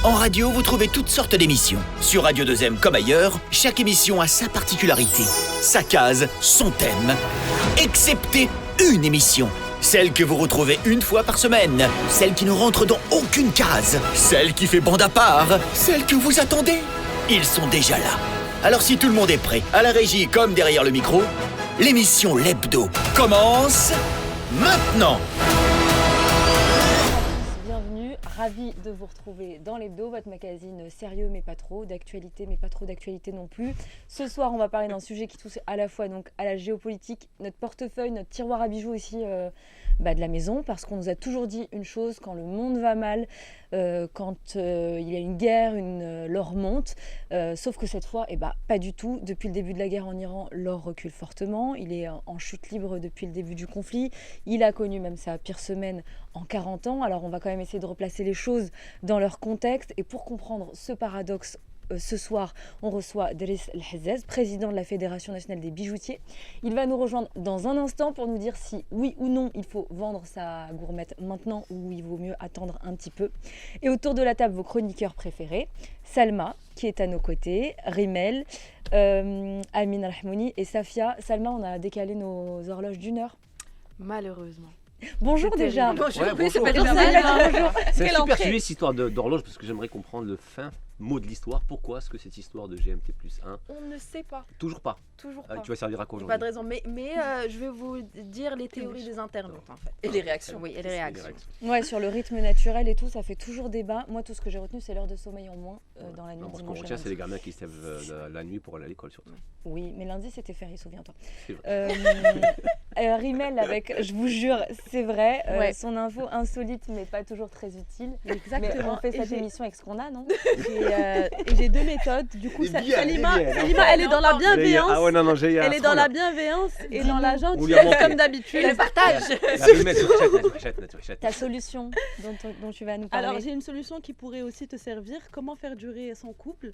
En radio, vous trouvez toutes sortes d'émissions. Sur Radio 2M comme ailleurs, chaque émission a sa particularité, sa case, son thème. Excepté une émission. Celle que vous retrouvez une fois par semaine. Celle qui ne rentre dans aucune case. Celle qui fait bande à part. Celle que vous attendez. Ils sont déjà là. Alors si tout le monde est prêt, à la régie comme derrière le micro, l'émission L'Hebdo commence maintenant. Bienvenue, ravi de vous retrouver dans l'Hebdo, votre magazine sérieux mais pas trop, d'actualité mais pas trop d'actualité non plus. Ce soir, on va parler d'un sujet qui touche à la fois donc à la géopolitique, notre portefeuille, notre tiroir à bijoux aussi de la maison, parce qu'on nous a toujours dit une chose: quand le monde va mal, quand il y a une guerre, l'or monte. Sauf que cette fois, pas du tout. Depuis le début de la guerre en Iran, l'or recule fortement. Il est en chute libre depuis le début du conflit. Il a connu même sa pire semaine en 40 ans. Alors on va quand même essayer de replacer les choses dans leur contexte. Et pour comprendre ce paradoxe, ce soir, on reçoit Driss El Hazzaz, président de la Fédération nationale des bijoutiers. Il va nous rejoindre dans un instant pour nous dire si, oui ou non, il faut vendre sa gourmette maintenant ou il vaut mieux attendre un petit peu. Et autour de la table, vos chroniqueurs préférés, Salma, qui est à nos côtés, Rimel, Amin Rahmouni et Safia. Salma, on a décalé nos horloges d'une heure. Malheureusement. Bonjour déjà. Bonjour, Ouais, oui, c'est bonjour. pas déjà. Bonjour. C'est un Quelle super entrée. sujet, cette histoire d'horloge, parce que j'aimerais comprendre le fin mot de l'histoire. Pourquoi est-ce que cette histoire de GMT plus 1, On ne sait pas, toujours pas toujours pas. Tu vas servir à quoi Pas de aujourd'hui? raison, mais je vais vous dire les théories des internautes en fait. Et les réactions, oui, et les réactions. Ouais, sur le rythme naturel et tout, ça fait toujours débat. Moi, tout ce que j'ai retenu, c'est l'heure de sommeil en moins dans la nuit Non, ce qu'on dimanche à retient, c'est lundi. les gamins qui se lèvent la nuit pour aller à l'école, surtout. Oui, mais lundi, c'était férié, souviens-toi. C'est vrai. Rimel, avec, je vous jure, c'est vrai, Ouais. son info insolite, mais pas toujours très utile. Mais Exactement. on fait Et cette j'ai- émission avec ce qu'on a, non? J'ai deux méthodes. Du coup, Elle est bien, Salima, elle est bien, Salima, elle est dans la bienveillance. Ah ouais, non, j'ai Elle est dans la bienveillance et dans la On lui a gentillesse manqué. comme d'habitude. Et le partage. Ta solution dont tu vas nous parler. Alors j'ai une solution qui pourrait aussi te servir. Comment faire durer son couple.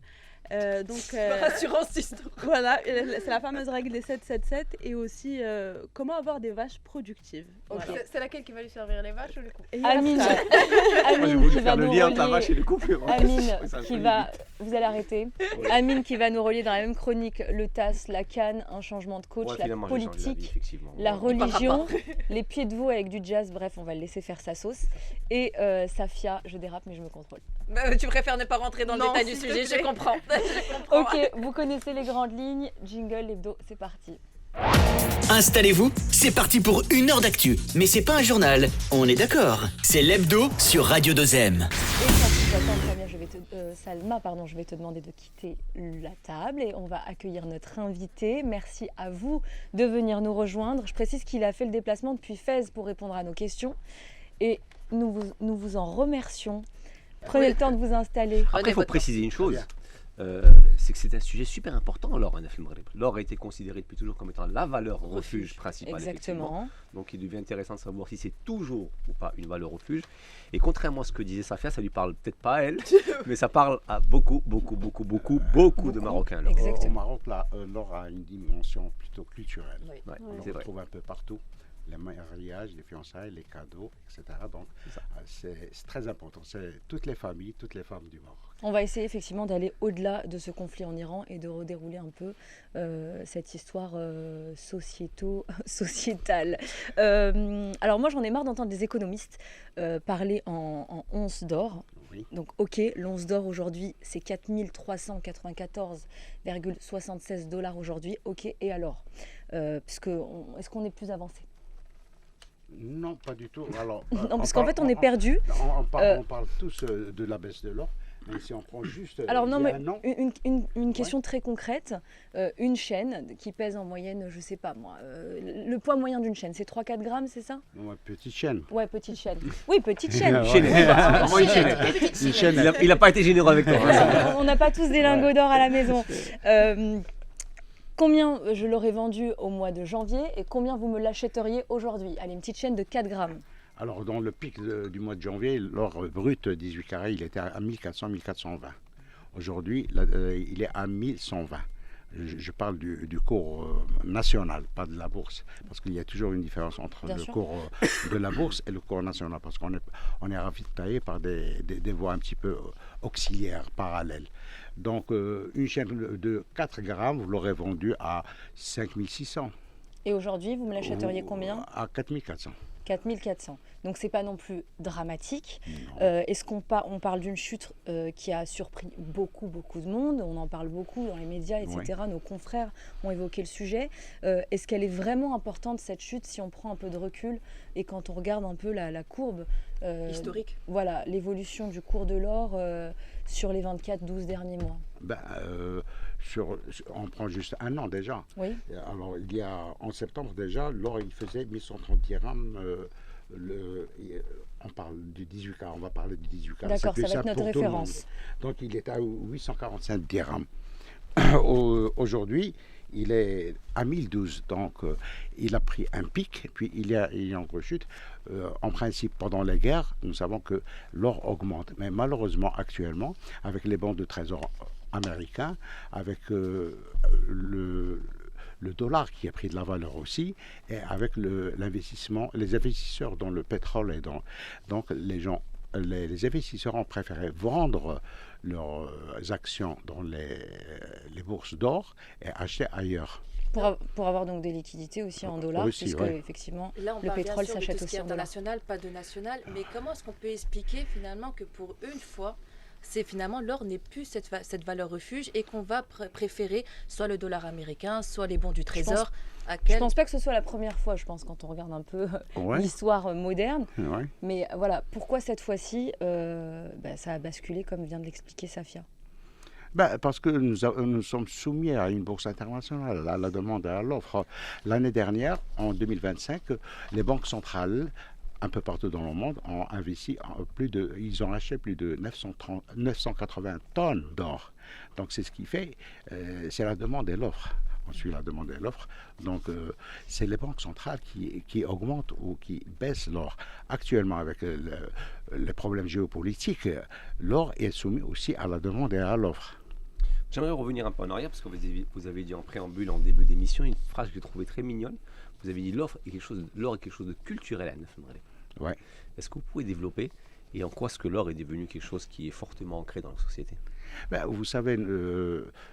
Assurance histoire. Voilà, c'est la fameuse règle des 7-7-7 et aussi comment avoir des vaches productives. Voilà. C'est laquelle qui va lui servir, les vaches ou les coups? Et il y a Amine, ça. Amine qui va nous le lien entre la vache et relier. le couple. Amine Ouais, ça qui me va, vous allez arrêter. Ouais. Amine qui va nous relier dans la même chronique le TAS, la canne, un changement de coach, Ouais, la finalement, j'ai changé d'avis, politique, effectivement. la Ouais. religion, les pieds de veau avec du jazz. Bref, on va le laisser faire sa sauce. Et Safia, je dérape mais je me contrôle. Tu préfères ne pas rentrer dans le Non, détail du s'il te sujet, je plaît. comprends. Ok, vous connaissez les grandes lignes. Jingle, l'hebdo, c'est parti. Installez-vous, c'est parti pour une heure d'actu. Mais c'est pas un journal, on est d'accord. C'est l'Hebdo sur Radio 2M. Et sans plus attendre, Fabien, Salma, je vais te demander de quitter la table et on va accueillir notre invité. Merci à vous de venir nous rejoindre. Je précise qu'il a fait le déplacement depuis Fès pour répondre à nos questions et nous vous en remercions. Prenez le temps de vous installer. Après, il faut votre préciser une chose. C'est que c'est un sujet super important, l'or en Afrique maghrébine. L'or a été considéré depuis toujours comme étant la valeur refuge principale. effectivement. Exactement. Donc il devient intéressant de savoir si c'est toujours ou pas une valeur refuge. Et contrairement à ce que disait Safia, ça lui parle peut-être pas à elle, mais ça parle à beaucoup de Marocains. l'or. Exactement. Au Maroc, l'or a une dimension plutôt culturelle. Ouais, On c'est le vrai. retrouve un peu partout. Les mariages, les fiançailles, les cadeaux, etc. Donc, C'est ça. c'est très important. C'est toutes les familles, toutes les femmes du Maroc. On va essayer effectivement d'aller au-delà de ce conflit en Iran et de redérouler un peu cette histoire sociétale. Alors moi j'en ai marre d'entendre des économistes parler en once d'or. Oui. Donc ok, l'once d'or aujourd'hui c'est 4 394,76 $ aujourd'hui. Ok, et alors est-ce qu'on est plus avancé? Non, pas du tout. Alors, Non, parce qu'en fait on est perdu. On parle tous de la baisse de l'or, mais si on prend juste Alors non, il y a mais un an, une question très concrète. Une chaîne qui pèse en moyenne, je sais pas moi, le poids moyen d'une chaîne, c'est 3-4 grammes, c'est ça? ouais, petite chaîne. Ouais, petite chaîne. Oui, petite chaîne. Ouais. Chaînette. Vraiment une chaînette. Une chaîne. Il n'a pas été généreux avec toi. hein. On n'a pas tous des lingots d'or à la maison. Combien je l'aurais vendu au mois de janvier et combien vous me l'achèteriez aujourd'hui? Allez, une petite chaîne de 4 grammes. Alors, dans le pic du mois de janvier, l'or brut 18 carats, il était à 1400-1420. Aujourd'hui, il est à 1120. Je parle du cours national, pas de la bourse, parce qu'il y a toujours une différence entre Bien le sûr. cours de la bourse et le cours national, parce on est ravitaillé par des voies un petit peu auxiliaires, parallèles. Donc une chaîne de 4 grammes, vous l'aurez vendue à 5600. Et aujourd'hui, vous me l'achèteriez combien? À 4400. 4400. Donc c'est pas non plus dramatique. Non. Est-ce qu'on parle d'une chute qui a surpris beaucoup de monde? On en parle beaucoup dans les médias, etc. Nos confrères ont évoqué le sujet. Est-ce qu'elle est vraiment importante cette chute si on prend un peu de recul et quand on regarde un peu la courbe Historique. Voilà, l'évolution du cours de l'or sur les 24-12 derniers mois. On prend juste un an déjà. Oui. Alors, en septembre déjà, l'or il faisait 1130 dirhams. On parle du 18 carats, on va parler du 18 carats. D'accord, C'est ça plus va être simple notre pour tout le monde. référence. Donc, il est à 845 dirhams. Aujourd'hui, il est à 1012. Donc, il a pris un pic, puis il y a une rechute. En principe, pendant les guerres, nous savons que l'or augmente. Mais malheureusement, actuellement, avec les bons de trésor américains, avec le dollar qui a pris de la valeur aussi, et avec l'investissement, les investisseurs dans le pétrole et donc les investisseurs ont préféré vendre leurs actions dans les bourses d'or et acheter ailleurs. Pour avoir donc des liquidités aussi en dollars, Aussi, puisque ouais. effectivement Là, on le parle pétrole bien sûr de s'achète tout ce qui aussi est en dollars. international, pas de national. Mais comment est-ce qu'on peut expliquer finalement que pour une fois, c'est finalement l'or n'est plus cette valeur refuge et qu'on va préférer soit le dollar américain, soit les bons du trésor. Je pense pas que ce soit la première fois, je pense, quand on regarde un peu Ouais. l'histoire moderne. Ouais. Mais voilà, pourquoi cette fois-ci, ça a basculé comme vient de l'expliquer Safia? Parce que nous sommes soumis à une bourse internationale, à la demande et à l'offre. L'année dernière, en 2025, les banques centrales, un peu partout dans le monde, ont investi ils ont acheté plus de 980 tonnes d'or. Donc c'est ce qui fait, c'est la demande et l'offre. On suit la demande et l'offre. Donc c'est les banques centrales qui augmentent ou qui baissent l'or. Actuellement, avec les problèmes géopolitiques, l'or est soumis aussi à la demande et à l'offre. J'aimerais revenir un peu en arrière parce que vous avez dit en préambule, en début d'émission, une phrase que j'ai trouvée très mignonne. Vous avez dit l'or est quelque chose de culturel à Nefemrele. Ouais. Est-ce que vous pouvez développer et en quoi est-ce que l'or est devenu quelque chose qui est fortement ancré dans la société? Vous savez,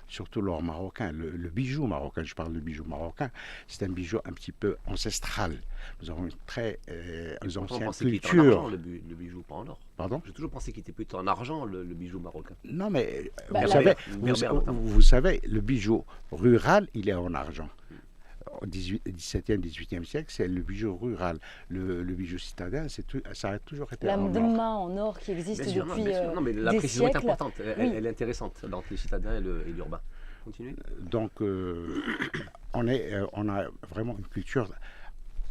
surtout l'or marocain, le bijou marocain, je parle du bijou marocain, c'est un bijou un petit peu ancestral. Nous avons une très ancienne culture. Le bijou, pas en or. Pardon? J'ai toujours pensé qu'il était plutôt en argent, le bijou marocain. Non, mais Berbère, vous savez, le bijou rural, il est en argent. Au XVIIe, XVIIIe siècle, c'est le bijou rural. Le bijou citadin, ça a toujours été La en or. mdemma en or qui existe Bien sûr, depuis non, mais la des précision est siècles. importante, Oui. elle est intéressante entre les citadins et l'urbain. Continuez. Donc, on a vraiment une culture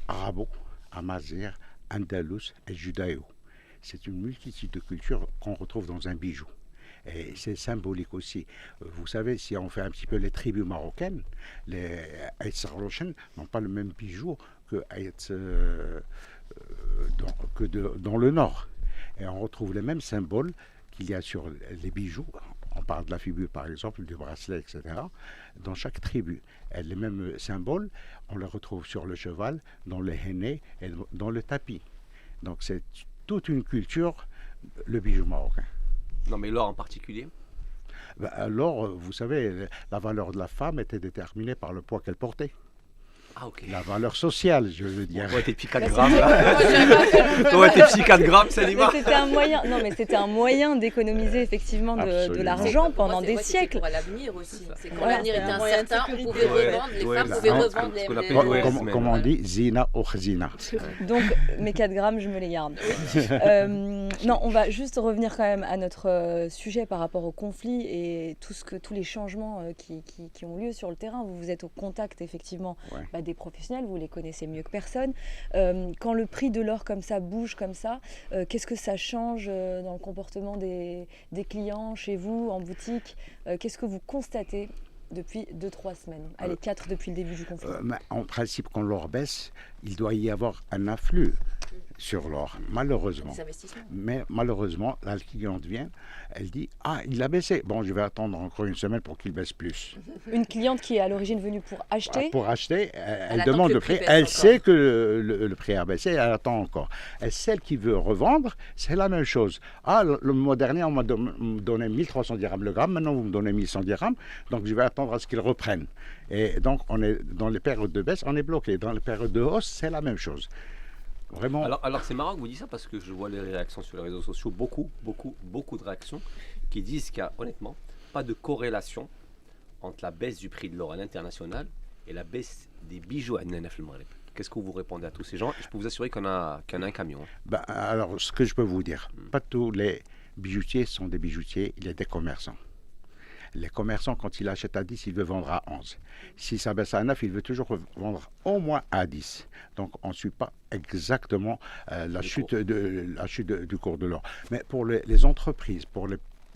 arabo, amazigh, andalouse et judaïo. C'est une multitude de cultures qu'on retrouve dans un bijou. Et c'est symbolique aussi. Vous savez, si on fait un petit peu les tribus marocaines, les Aït Sarrochen n'ont pas le même bijou que dans le nord. Et on retrouve les mêmes symboles qu'il y a sur les bijoux. On parle de la fibule par exemple, du bracelet, etc. Dans chaque tribu. Et les mêmes symboles, on les retrouve sur le cheval, dans le henné et dans le tapis. Donc c'est toute une culture, le bijou marocain. Non, mais l'or en particulier. Alors, vous savez, la valeur de la femme était déterminée par le poids qu'elle portait. Ah, ok. La valeur sociale, je veux dire. Toi, t'es petit 4 grammes. Toi, t'es petit 4 grammes, Mais Salima. c'était un moyen, non mais c'était un moyen d'économiser effectivement de Absolument. l'argent pendant des siècles. Pour l'avenir aussi. C'est quand Voilà, l'avenir c'est était un moyen de incertain, on sécurité. pouvait Ouais, revendre, les ouais, femmes là, pouvaient on- revendre ce qu'on appelle les ouais, Comme on dit, zina ou khzina. Donc mes 4 grammes, je me les garde. Non, on va juste revenir quand même à notre sujet par rapport au conflit et tous les changements qui ont lieu sur le terrain. Vous êtes au contact effectivement des professionnels, vous les connaissez mieux que personne. Quand le prix de l'or comme ça bouge comme ça, qu'est-ce que ça change dans le comportement des clients chez vous, en boutique? Qu'est-ce que vous constatez depuis 2-3 semaines? Allez, 4 depuis le début du conflit. En principe, quand l'or baisse, il doit y avoir un afflux. sur l'or, malheureusement. Les investissements. Mais malheureusement, la cliente vient, elle dit « Ah, il a baissé. Bon, je vais attendre encore une semaine pour qu'il baisse plus. » Une cliente qui est à l'origine venue pour acheter. Pour acheter, elle attend demande que le le prix prix. baisse Elle encore. sait que le prix a baissé, elle attend encore. Et celle qui veut revendre, c'est la même chose. Ah, le mois dernier, on m'a donné 1300 dirhams le gramme, maintenant vous me donnez 1100 dirhams, donc je vais attendre à ce qu'ils reprennent. Et donc, on est dans les périodes de baisse, on est bloqué. Dans les périodes de hausse, c'est la même chose. Vraiment. Alors c'est marrant que vous dites ça parce que je vois les réactions sur les réseaux sociaux, beaucoup de réactions qui disent qu'il n'y a honnêtement pas de corrélation entre la baisse du prix de l'or à l'international et la baisse des bijoux à Nenef le Maghreb. Qu'est-ce que vous répondez à tous ces gens? Je peux vous assurer qu'il y en a un camion. Ben, alors, ce que je peux vous dire, pas tous les bijoutiers sont des bijoutiers, il y a des commerçants. Les commerçants, quand ils achètent à 10, ils veulent vendre à 11. Si ça baisse à 9, ils veulent toujours vendre au moins à 10. Donc, on ne suit pas exactement la chute du cours de l'or. Mais pour les entreprises, pour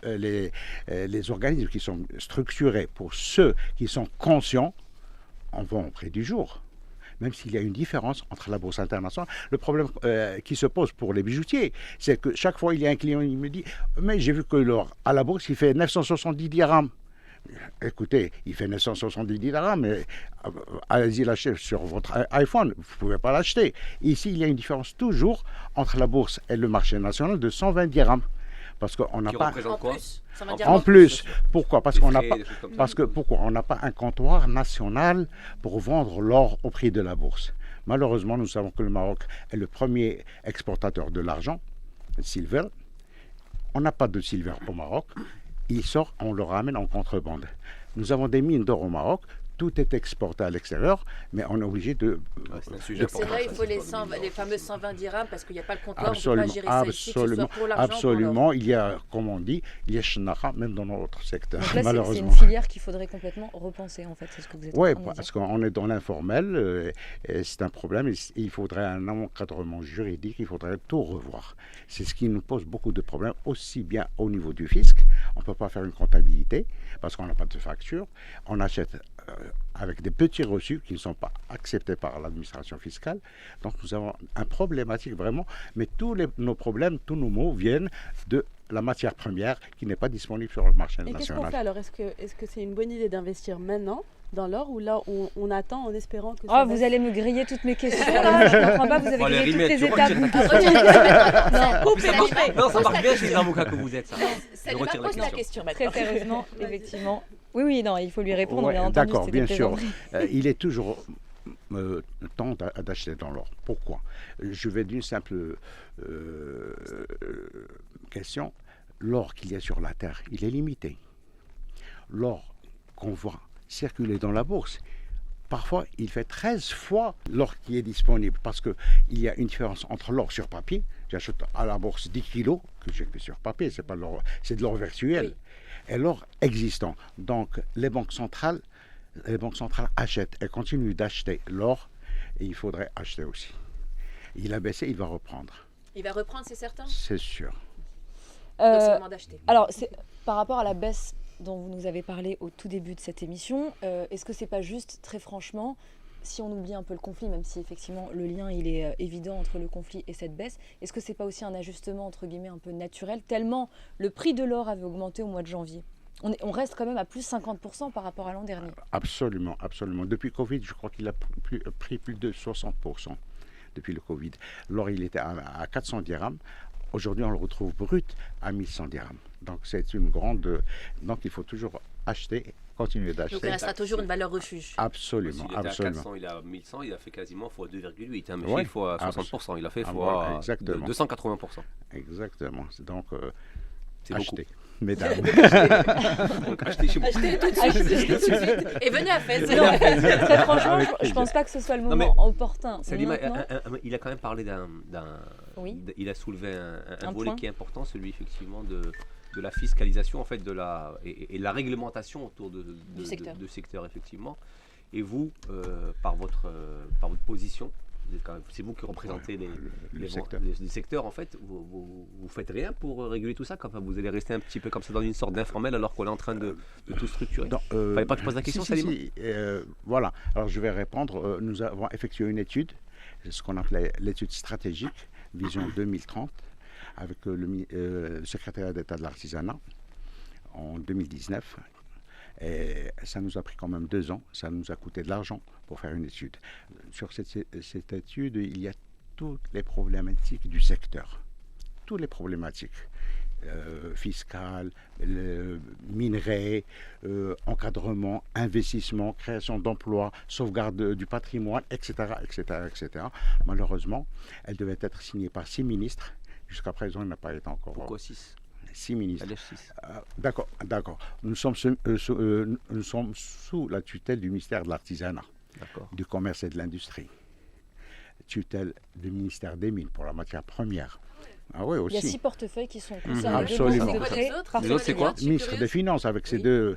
les organismes qui sont structurés, pour ceux qui sont conscients, on va au prix du jour. Même s'il y a une différence entre la bourse internationale. Le problème qui se pose pour les bijoutiers, c'est que chaque fois, il y a un client qui me dit « Mais j'ai vu que l'or à la bourse, il fait 970 dirhams. » Écoutez, il fait 970 dirhams, mais allez-y l'acheter sur votre iPhone, vous ne pouvez pas l'acheter. Ici, il y a une différence toujours entre la bourse et le marché national de 120 dirhams. Parce qu'on n'a Qui pas... représente En quoi? plus, ça veut dire En plus, pourquoi? Parce Des qu'on n'a frais, pas, des choses comme ça. parce que pourquoi? On n'a pas un comptoir national pour vendre l'or au prix de la bourse. Malheureusement, nous savons que le Maroc est le premier exportateur de l'argent, silver. On n'a pas de silver au Maroc. Il sort, on le ramène en contrebande. Nous avons des mines d'or au Maroc. Tout est exporté à l'extérieur, mais on est obligé de... Ouais, c'est un sujet C'est vrai, il faut les fameux 120 dirhams parce qu'il n'y a pas le comptoir, on ne peut Absolument, pas gérer ça ici, que ce soit absolument, pour l'argent ou pour l'or. absolument. Il y a, comme on dit, il y a chenara, même dans notre secteur, Donc là, c'est malheureusement. une filière qu'il faudrait complètement repenser, en fait, c'est ce que vous êtes en Oui, train de dire. parce qu'on est dans l'informel, et c'est un problème, et il faudrait un encadrement juridique, il faudrait tout revoir. C'est ce qui nous pose beaucoup de problèmes, aussi bien au niveau du fisc, on ne peut pas faire une comptabilité, parce qu'on n'a pas de facture, on achète avec des petits reçus qui ne sont pas acceptés par l'administration fiscale. Donc nous avons un problématique vraiment, mais nos problèmes, tous nos maux viennent de la matière première qui n'est pas disponible sur le marché Et qu'est-ce qu'on national. fait alors? Est-ce que c'est une bonne idée d'investir maintenant dans l'or ou là on attend en espérant que Oh, ça vous baisse? allez me griller toutes mes questions. là, je ne comprends pas, vous avez On va les grillé toutes remettre, les tu vois, étapes. Non, Ça marche, non, ça marche bien chez les avocats que vous êtes, ça. ça Je lui va retire la poser la question. question Très maintenant. sérieusement, effectivement. Oui, non, il faut lui répondre, Ouais, bien entendu. d'accord, c'était bien des sûr. plaisanteries. Il est toujours temps d'acheter dans l'or. Pourquoi? Je vais d'une simple question. L'or qu'il y a sur la Terre, il est limité. L'or qu'on voit circuler dans la bourse, parfois il fait 13 fois l'or qui est disponible parce qu'il y a une différence entre l'or sur papier. J'achète à la bourse 10 kilos que j'ai que sur papier, c'est pas l'or, c'est de l'or virtuel. Oui. Et l'or existant. Donc les banques centrales achètent et continuent d'acheter l'or et il faudrait acheter aussi. Il a baissé, il va reprendre, Il va reprendre, c'est certain. c'est sûr. Donc c'est le moment d'acheter. Alors, par rapport à la baisse dont vous nous avez parlé au tout début de cette émission, est-ce que c'est pas juste, très franchement, si on oublie un peu le conflit, même si effectivement le lien il est évident entre le conflit et cette baisse, est-ce que c'est pas aussi un ajustement entre guillemets un peu naturel, tellement le prix de l'or avait augmenté au mois de janvier? On reste quand même à plus 50% par rapport à l'an dernier. Absolument, absolument. Depuis Covid, je crois qu'il a pris plus de 60% depuis le Covid. L'or, il était à 400 dirhams. Aujourd'hui, on le retrouve brut à 1100 dirhams. Donc, c'est une grande... Donc, il faut toujours acheter, continuer Donc d'acheter. il restera toujours une valeur refuge. S'il Absolument, était à absolument. 400, il est à 1100, il a fait quasiment fois 2,8. Hein, mais Ouais, fois 60%, il a fait voilà, fois exactement. 280%. Exactement. Donc, C'est achetez, mesdames. Donc achetez chez vous. Achetez tout de suite. Et venez à Fès. Non, très franchement, Avec je plaisir. pense pas que ce soit le Non, moment opportun. Salima, Maintenant, il a quand même parlé Oui. il a soulevé un Un volet point. qui est important, celui effectivement de la fiscalisation en fait et la réglementation autour Du secteur. de secteur effectivement. Et vous, par votre position, c'est vous qui représentez le secteur. les secteurs en fait, vous faites rien pour réguler tout ça, comme vous allez rester un petit peu comme ça dans une sorte d'informel alors qu'on est en train de tout structurer. Fallait pas que je pose la question, Salima. Voilà. Alors, je vais répondre. Nous avons effectué une étude, ce qu'on appelait l'étude stratégique Vision 2030, avec le secrétariat d'État de l'artisanat en 2019. Et ça nous a pris quand même 2 ans, ça nous a coûté de l'argent pour faire une étude. Sur cette étude, il y a toutes les problématiques du secteur, toutes les problématiques. Fiscales, minerais, encadrement, investissement, création d'emplois, sauvegarde du patrimoine, etc., etc., etc. Malheureusement, elle devait être signée par 6 ministres. Jusqu'à présent, elle n'a pas été encore. Pourquoi 6 6 ministres. Allez, 6. D'accord. Nous sommes sous la tutelle du ministère de l'Artisanat, du Commerce et de l'Industrie. Tutelle du ministère des Mines pour la matière première. Ah oui, aussi. Il y a 6 portefeuilles qui sont concernés. Absolument. De près, Les autres, c'est quoi? Ministre des Finances avec ses 2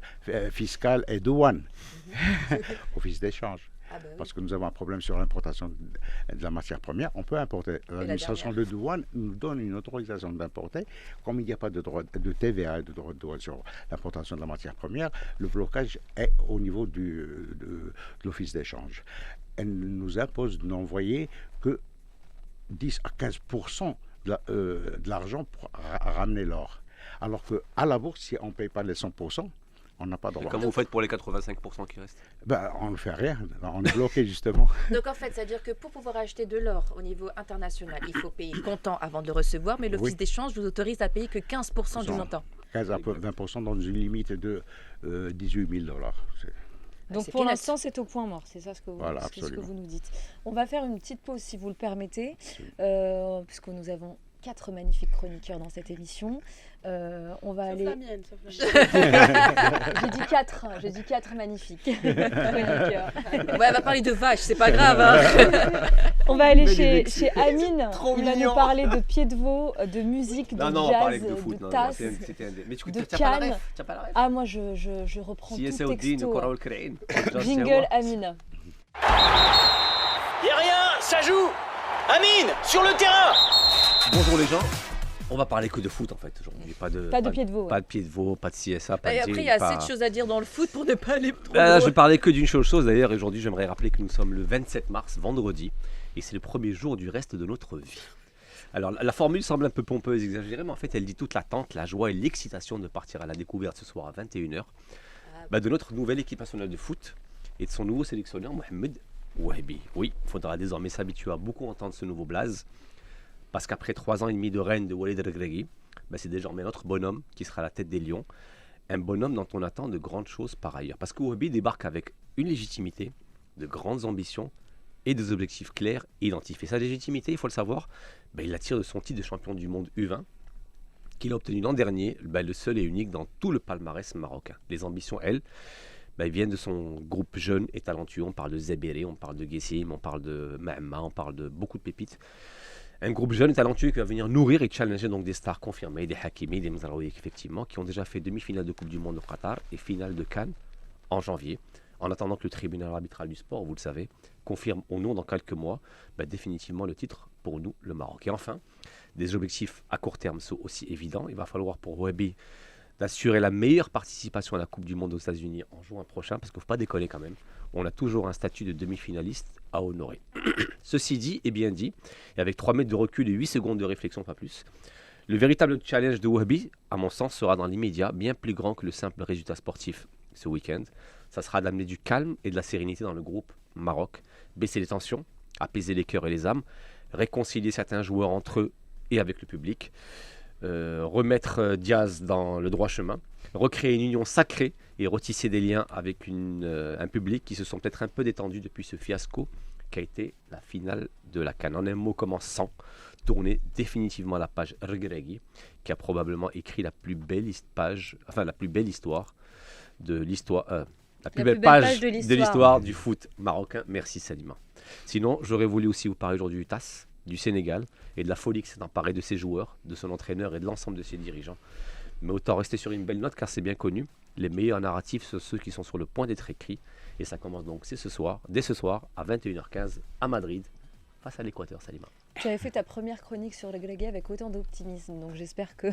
fiscales et douanes. Office d'échange. Ah bah oui. Parce que nous avons un problème sur l'importation de la matière première. On peut importer. L'administration de douane nous donne une autorisation d'importer. Comme il n'y a pas de droit de TVA et de droit de douane sur l'importation de la matière première, le blocage est au niveau de l'office d'échange. Elle nous impose de n'envoyer que 10 à 15% de l'argent pour ramener l'or. Alors qu'à la bourse, si on ne paye pas les 100%, on n'a pas de droit. Comment vous faites pour les 85% qui restent? On ne fait rien, on est bloqué justement. Donc en fait, c'est-à-dire que pour pouvoir acheter de l'or au niveau international, il faut payer comptant avant de le recevoir, mais l'office d'échange vous autorise à payer que 15% du montant. 15 à 20% dans une limite de 18 000 $. Donc c'est pour peanuts. l'instant, c'est au point mort, c'est ça ce que vous, Voilà, c'est ce que absolument. vous nous dites. On va faire une petite pause si vous le permettez, puisque nous avons 4 magnifiques chroniqueurs dans cette émission. On va Sauf aller... la mienne, sauf la mienne. J'ai dit 4 magnifiques chroniqueurs. Ouais, elle va parler de vaches, c'est pas grave. Hein. On va aller Mais chez Amine. Trop Il va mignon. nous parler de pied de veau, de musique, de Non, on parlait jazz, de foot. de Non, tasse. c'était un dé. Mais tu de n'as pas la Cannes. ref? Tu n'as pas la ref? Ah, moi je reprends Si tout c'est au din, texto. Coral Crane. Jingle Amine. Y a rien, ça joue. Amine, sur le terrain. Bonjour les gens. On va parler que de foot en fait aujourd'hui. Pas de pied de veau, ouais. Pas de pied de veau, pas de CSA, pas Et de après, deal, il y a pas- assez de choses à dire dans le foot pour ne pas aller trop Là, loin. je vais parler que d'une chose d'ailleurs. Aujourd'hui, j'aimerais rappeler que nous sommes le 27 mars, vendredi, et c'est le premier jour du reste de notre vie. Alors, la formule semble un peu pompeuse, exagérée, mais en fait, elle dit toute l'attente, la joie et l'excitation de partir à la découverte ce soir à 21h de notre nouvelle équipe nationale de foot et de son nouveau sélectionneur, Mohamed Wahabi. Oui, il faudra désormais s'habituer à beaucoup entendre ce nouveau blaze, parce qu'après 3 ans et demi de règne de Walid Regragui, c'est désormais notre bonhomme qui sera à la tête des Lions. Un bonhomme dont on attend de grandes choses par ailleurs. Parce que Wahabi débarque avec une légitimité, de grandes ambitions et des objectifs clairs et identifiés. Sa légitimité, il faut le savoir, il la tire de son titre de champion du monde U20 qu'il a obtenu l'an dernier, le seul et unique dans tout le palmarès marocain. Les ambitions, elles, viennent de son groupe jeune et talentueux. On parle de Zebere, on parle de Gessim, on parle de Mahma, on parle de beaucoup de pépites. Un groupe jeune et talentueux qui va venir nourrir et challenger donc des stars confirmées, des Hakimi, des Mzraoui, effectivement, qui ont déjà fait demi-finale de Coupe du Monde au Qatar et finale de Cannes en janvier. En attendant que le tribunal arbitral du sport, vous le savez, confirme au nom dans quelques mois définitivement le titre pour nous, le Maroc. Et enfin, des objectifs à court terme sont aussi évidents. Il va falloir pour Wahabi d'assurer la meilleure participation à la Coupe du Monde aux États-Unis en juin prochain, parce qu'il ne faut pas déconner quand même. On a toujours un statut de demi-finaliste à honorer. Ceci dit et bien dit, et avec 3 mètres de recul et 8 secondes de réflexion, pas plus, le véritable challenge de Wahabi, à mon sens, sera dans l'immédiat bien plus grand que le simple résultat sportif ce week-end. Ça sera d'amener du calme et de la sérénité dans le groupe Maroc, baisser les tensions, apaiser les cœurs et les âmes, réconcilier certains joueurs entre eux et avec le public, remettre Diaz dans le droit chemin, recréer une union sacrée et retisser des liens avec un public qui se sont peut-être un peu détendus depuis ce fiasco qui a été la finale de la CAN. En un mot commençant, tourner définitivement la page Regragui, qui a probablement écrit la plus belle histoire de l'histoire. La plus belle page de l'histoire du foot marocain. Merci Salima. Sinon, j'aurais voulu aussi vous parler aujourd'hui du TAS, du Sénégal et de la folie qui s'est emparée de ses joueurs, de son entraîneur et de l'ensemble de ses dirigeants. Mais autant rester sur une belle note car c'est bien connu. Les meilleurs narratifs sont ceux qui sont sur le point d'être écrits. Et ça commence donc dès ce soir à 21h15 à Madrid, face à l'Équateur, Salima. Tu avais fait ta première chronique sur le Gregé avec autant d'optimisme, donc j'espère que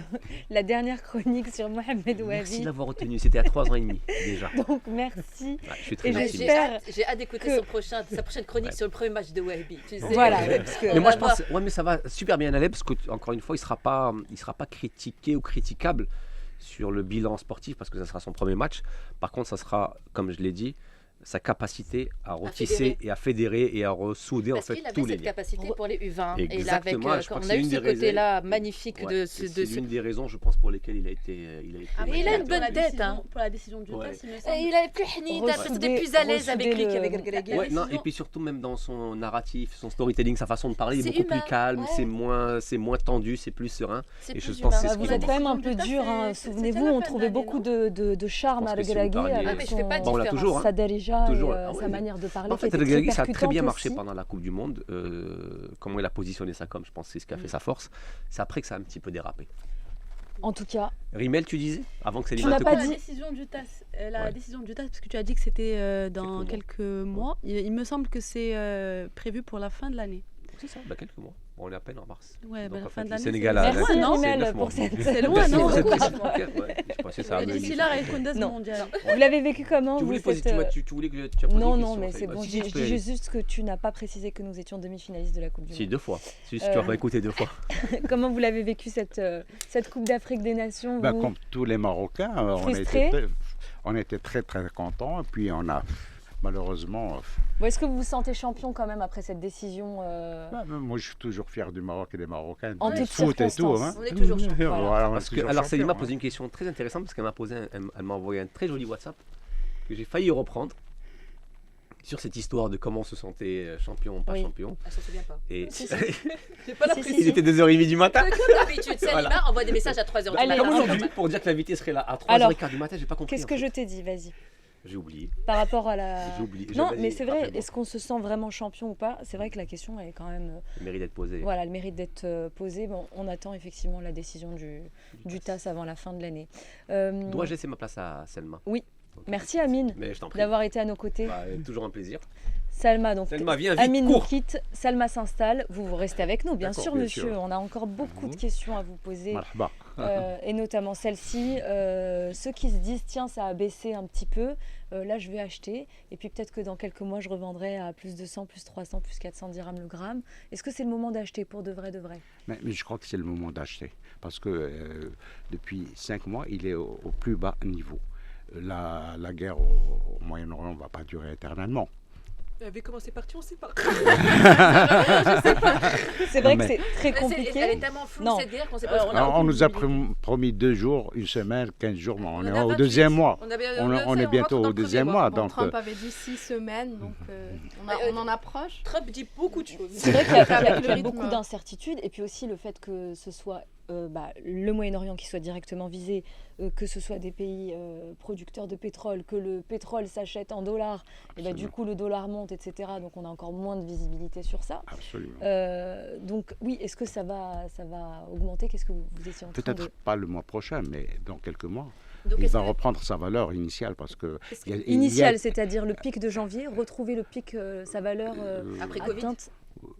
la dernière chronique sur Mohamed Merci Wahabi. de l'avoir retenu. C'était à 3 ans et demi déjà. Donc merci. Ouais, je suis très Et optimiste. j'espère J'ai hâte d'écouter que- sa prochaine chronique sur le premier match de Wahabi. Tu sais. Voilà, parce que Mais moi On je va pense, ouais, mais ça va super bien aller parce que encore une fois, il sera pas critiqué ou critiquable sur le bilan sportif parce que ça sera son premier match. Par contre, ça sera, comme je l'ai dit, sa capacité à retisser fédérer. et à fédérer et à ressouder en Parce fait qu'il avait tous les cette liens. capacité pour les U20. Et là, avec, Exactement, je crois on que a c'est eu une ce des côté-là raisons. magnifique Ouais, de et ce. c'est l'une des raisons, je pense, pour lesquelles il a été. Mais il a une Pour bonne la tête, décision- hein. Pour la décision du Ouais. TAS, il me Et semble. il avait plus Hnida, c'était plus à l'aise avec lui ressouder qu'avec le- le Gregé. Ouais, non, décision- et puis surtout même dans son narratif, son storytelling, sa façon de parler, il est C'est beaucoup humain, plus calme, ouais. c'est moins tendu, c'est plus serein. C'est Et je plus pense que humain. c'est ce Bah, qui vous va êtes quand même un beaucoup. peu dur, hein. C'est- Souvenez-vous, c'était la on fin trouvait de beaucoup l'année, de charme Je à pense que si vous Regragui parliez- avec Ah, mais je fais pas son- de Bon, on l'a différence. toujours, hein. sa darija Toujours, et ah ouais, sa mais- manière de parler. En fait, qui était Regragui, très ça a très bien percutante marché aussi. pendant la Coupe du Monde. Comment il a positionné ça comme, je pense que c'est ce qui a fait sa force. C'est après que ça a un petit peu dérapé. En tout cas, Rimel, tu disais avant que Tu Céline n'as te pas coupe La dit- décision du TAS, Ouais. décision du TAS, parce que tu as dit que c'était dans Quelques quelques mois. Il me semble que c'est prévu pour la fin de l'année. C'est ça, bah, quelques mois. Bon, on est à peine en mars. Ouais, bah, Donc, la en fin fait, de le l'année. Sénégal c'est- a- merci c'est loin, non Rimel 9 pour mois. cette. C'est loin, Merci non pour cette Beaucoup. précision. Ouais, je pensais que ça Et allait d'ici là, avec Condes Non. mondial. Vous l'avez vécu comment Tu vous voulais poser, cette, tu voulais que tu as posé Non, une non, question, mais ça y c'est va. bon. Si, Je tu peux y dis aller. juste que tu n'as pas précisé que nous étions demi-finalistes de la Coupe du Si, Monde. 2 fois. Si tu n'as pas écouté 2 fois. Comment vous l'avez vécu cette Coupe d'Afrique des Nations Ben, vous comme tous les Marocains, Frustrés on était très très contents. Et puis on a malheureusement. Ou est-ce que vous vous sentez champion quand même après cette décision Moi, je suis toujours fier du Maroc et des Marocains, En du toutes foot et tout. circonstances. On est toujours champion. Voilà. on est Parce que, toujours alors, champion, Céline m'a hein. posé une question très intéressante parce qu'elle elle m'a envoyé un très joli WhatsApp que j'ai failli reprendre sur cette histoire de comment on se sentait champion ou pas Oui. champion. Elle s'en souvient pas. Et Si, si. J'ai pas la Si, si, précision. il était 2h30 du matin. Comme d'habitude, Voilà. Salima envoie des messages à 3h du Allez, matin. Comme alors, aujourd'hui, pour dire que l'invité serait là à Alors, 3h15 du matin, j'ai pas compris. Qu'est-ce en que fait. je t'ai dit Vas-y. J'ai oublié. Par rapport à la. J'ai oublié. Non, Vas-y, mais c'est vrai, rappelle-moi. est-ce qu'on se sent vraiment champion ou pas C'est vrai que la question elle est quand même. Le mérite d'être posé. Voilà, le mérite d'être posée. Bon, on attend effectivement la décision du TAS avant la fin de l'année. Dois-je laisser ma place à Selma Oui. Ok. Merci Amine Mais je t'en prie. d'avoir été à nos côtés. Bah, toujours un plaisir. Salma, donc Selma, viens vite, Amine nous cours. quitte, Salma s'installe. Vous restez avec nous, bien D'accord, sûr, bien monsieur. sûr. On a encore beaucoup de Mhm. questions à vous poser. Marhaba. Et notamment celle-ci. Ceux qui se disent tiens ça a baissé un petit peu, là je vais acheter et puis peut-être que dans quelques mois je revendrai à plus de 100, plus 300, plus 400 dirhams le gramme. Est-ce que c'est le moment d'acheter pour de vrai de vrai? Mais je crois que c'est le moment d'acheter. Parce que depuis 5 mois, il est au plus bas niveau. La guerre au Moyen-Orient ne va pas durer éternellement. Avec comment c'est parti, on sait pas. C'est vrai Non, que c'est très Elle est compliqué. tellement floue Non. cette guerre qu'on sait pas. Alors, on nous a promis 2 jours, 1 semaine, 15 jours, mais on est au 28. deuxième mois. On avait- On est bientôt rentre dans au le premier deuxième mois. Bon, Donc, Trump avait dit 6 semaines, donc on en approche. Trump dit beaucoup de choses. C'est vrai qu'il y a, Avec qu'il y a le beaucoup rythme. d'incertitudes et puis aussi le fait que ce soit le Moyen-Orient qui soit directement visé, que ce soit des pays producteurs de pétrole, que le pétrole s'achète en dollars, et bah, du Absolument. coup le dollar monte, etc. Donc on a encore moins de visibilité sur ça. absolument. Donc oui, est-ce que ça va augmenter? Qu'est-ce que vous étiez en train Peut-être de... pas le mois prochain, mais dans quelques mois, Donc, il est-ce va que- reprendre sa valeur initiale parce que est-ce il y a- que- il y a- Initial, c'est-à-dire le pic de janvier, retrouver le pic, sa valeur Après Covid atteinte.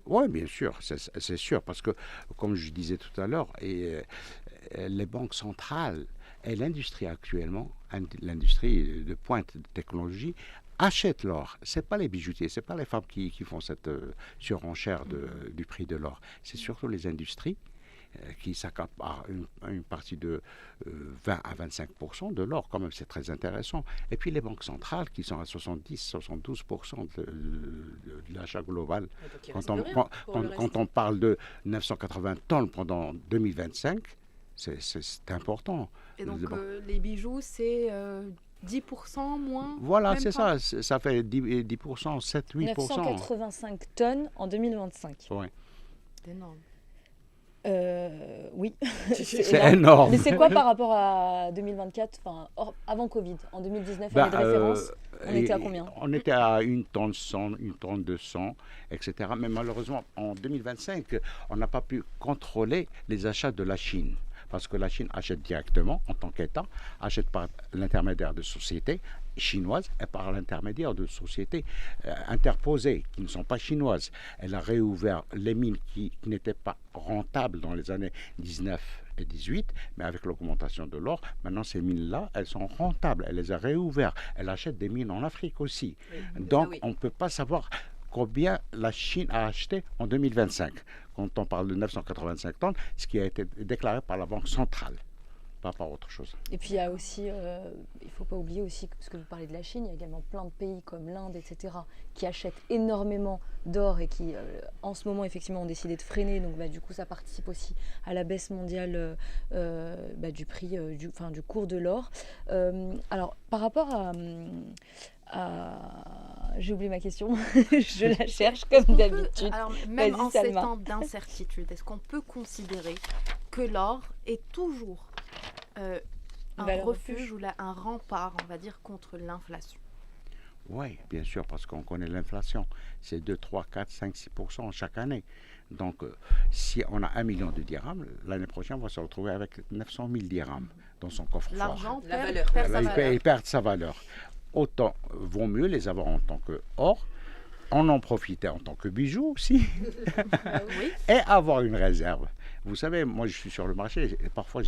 Oui, bien sûr, c'est sûr, parce que, comme je disais tout à l'heure, les banques centrales et l'industrie actuellement, l'industrie de pointe de technologie, achètent l'or. Ce n'est pas les bijoutiers, ce n'est pas les femmes qui font cette surenchère du prix de l'or. C'est surtout les industries qui s'accaparent une partie de 20 à 25% de l'or, quand même, c'est très intéressant. Et puis les banques centrales qui sont à 70-72% de l'achat global. Donc, il Quand reste on, plus rien quand- pour quand- le reste. quand on parle de 980 tonnes pendant 2025, c'est important. Et donc Bon. les bijoux, c'est 10% moins. Voilà, même c'est pas. ça. Ça fait 10%, 7-8%. 985 tonnes en 2025. Ouais. C'est énorme. Oui, C'est énorme. énorme. Mais c'est quoi par rapport à 2024, enfin avant Covid, en 2019, Bah, année de référence, on était à combien? On était à 1 tonne 100, 1 tonne 200, etc. Mais malheureusement, en 2025, on n'a pas pu contrôler les achats de la Chine. parce que la Chine achète directement en tant qu'État, achète par l'intermédiaire de sociétés chinoises et par l'intermédiaire de sociétés interposées qui ne sont pas chinoises. Elle a réouvert les mines qui n'étaient pas rentables dans les années 19 et 18, mais avec l'augmentation de l'or, maintenant ces mines-là, elles sont rentables. Elle les a réouvertes. Elle achète des mines en Afrique aussi. Donc on ne peut pas savoir combien la Chine a acheté en 2025. Quand on parle de 985 tonnes, ce qui a été déclaré par la Banque centrale, pas par autre chose. Et puis il y a aussi, il ne faut pas oublier aussi, parce que vous parlez de la Chine, il y a également plein de pays comme l'Inde, etc., qui achètent énormément d'or et qui, en ce moment, effectivement, ont décidé de freiner. Donc du coup, ça participe aussi à la baisse mondiale du prix, du cours de l'or. Alors, par rapport à j'ai oublié ma question, je la cherche comme d'habitude. Alors, même Vas-y, en ces Salma. temps d'incertitude, est-ce qu'on peut considérer que l'or est toujours un Valeur refuge ou un rempart, on va dire, contre l'inflation? Oui, bien sûr, parce qu'on connaît l'inflation. C'est 2, 3, 4, 5, 6% chaque année. Donc, si on a 1 million de dirhams, l'année prochaine, on va se retrouver avec 900 000 dirhams dans son coffre-fort. L'argent La perd, valeur. perd Là, sa valeur. il perd sa valeur. Autant vaut mieux les avoir en tant que or, en profiter en tant que bijoux aussi, Oui. et avoir une réserve. Vous savez, moi je suis sur le marché et parfois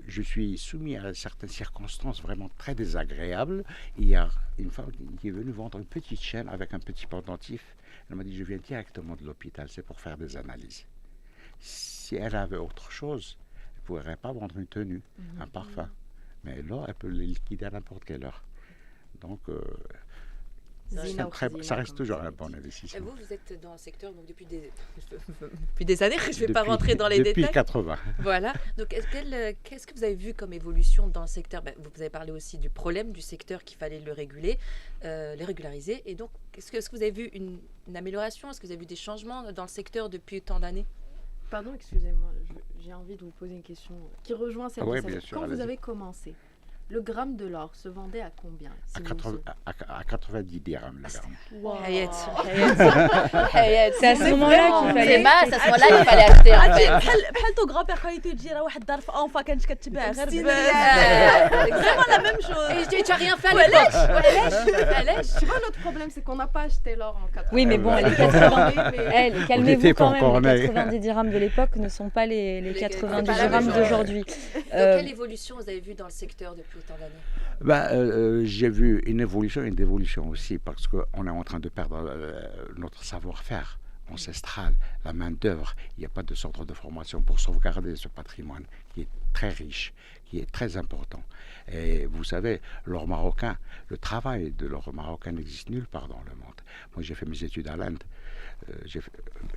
je suis soumis à certaines circonstances vraiment très désagréables. Il y a une femme qui est venue vendre une petite chaîne avec un petit pendentif. Elle m'a dit, je viens directement de l'hôpital, c'est pour faire des analyses. Si elle avait autre chose, elle ne pourrait pas vendre une tenue, un parfum. Mais là, elle peut les liquider à n'importe quelle heure. Donc, Zina ou ça Khazina, reste comme toujours vous un avez bon dit. Et investissement. vous êtes dans le secteur donc, depuis des années, je ne vais pas rentrer dans les Depuis détails. 80. Voilà. Donc, qu'est-ce que vous avez vu comme évolution dans le secteur? Vous avez parlé aussi du problème du secteur qu'il fallait le réguler, les régulariser. Et donc, est-ce que vous avez vu une amélioration? Est-ce que vous avez vu des changements dans le secteur depuis tant d'années? Pardon, excusez-moi, j'ai envie de vous poser une question qui rejoint celle Ah ouais, de Salma. bien sûr, Quand vous allez-y. avez commencé, le gramme de l'or se vendait à combien si À, vous 80 vous à 90 dirhams, le gramme. Wow. Hayat. C'est à ce moment-là qu'il C'est fallait. mal, à ce moment-là, il fallait acheter en fait. بحال تو غرابير خايتو تجي راه واحد الدار في انفا كانت كتباع غير Exactement la même chose. Et tu as rien fait à l'époque. Tu vois, notre problème, c'est qu'on n'a pas acheté l'or en 80. Oui, mais bon, les 80. Mais- Calmez-vous n'étiez quand pas encore même, les nés. 90 dirhams de l'époque ne sont pas les 90 c'est pas la dirhams même chose. d'aujourd'hui. Donc, quelle évolution vous avez vue dans le secteur depuis autant d'années? J'ai vu une évolution et une dévolution aussi, parce qu'on est en train de perdre notre savoir-faire ancestral, la main-d'œuvre. Il n'y a pas de centre de formation pour sauvegarder ce patrimoine qui est très riche, qui est très important. Et vous savez, l'or marocain, le travail de l'or marocain n'existe nulle part dans le monde. Moi, j'ai fait mes études à l'Inde,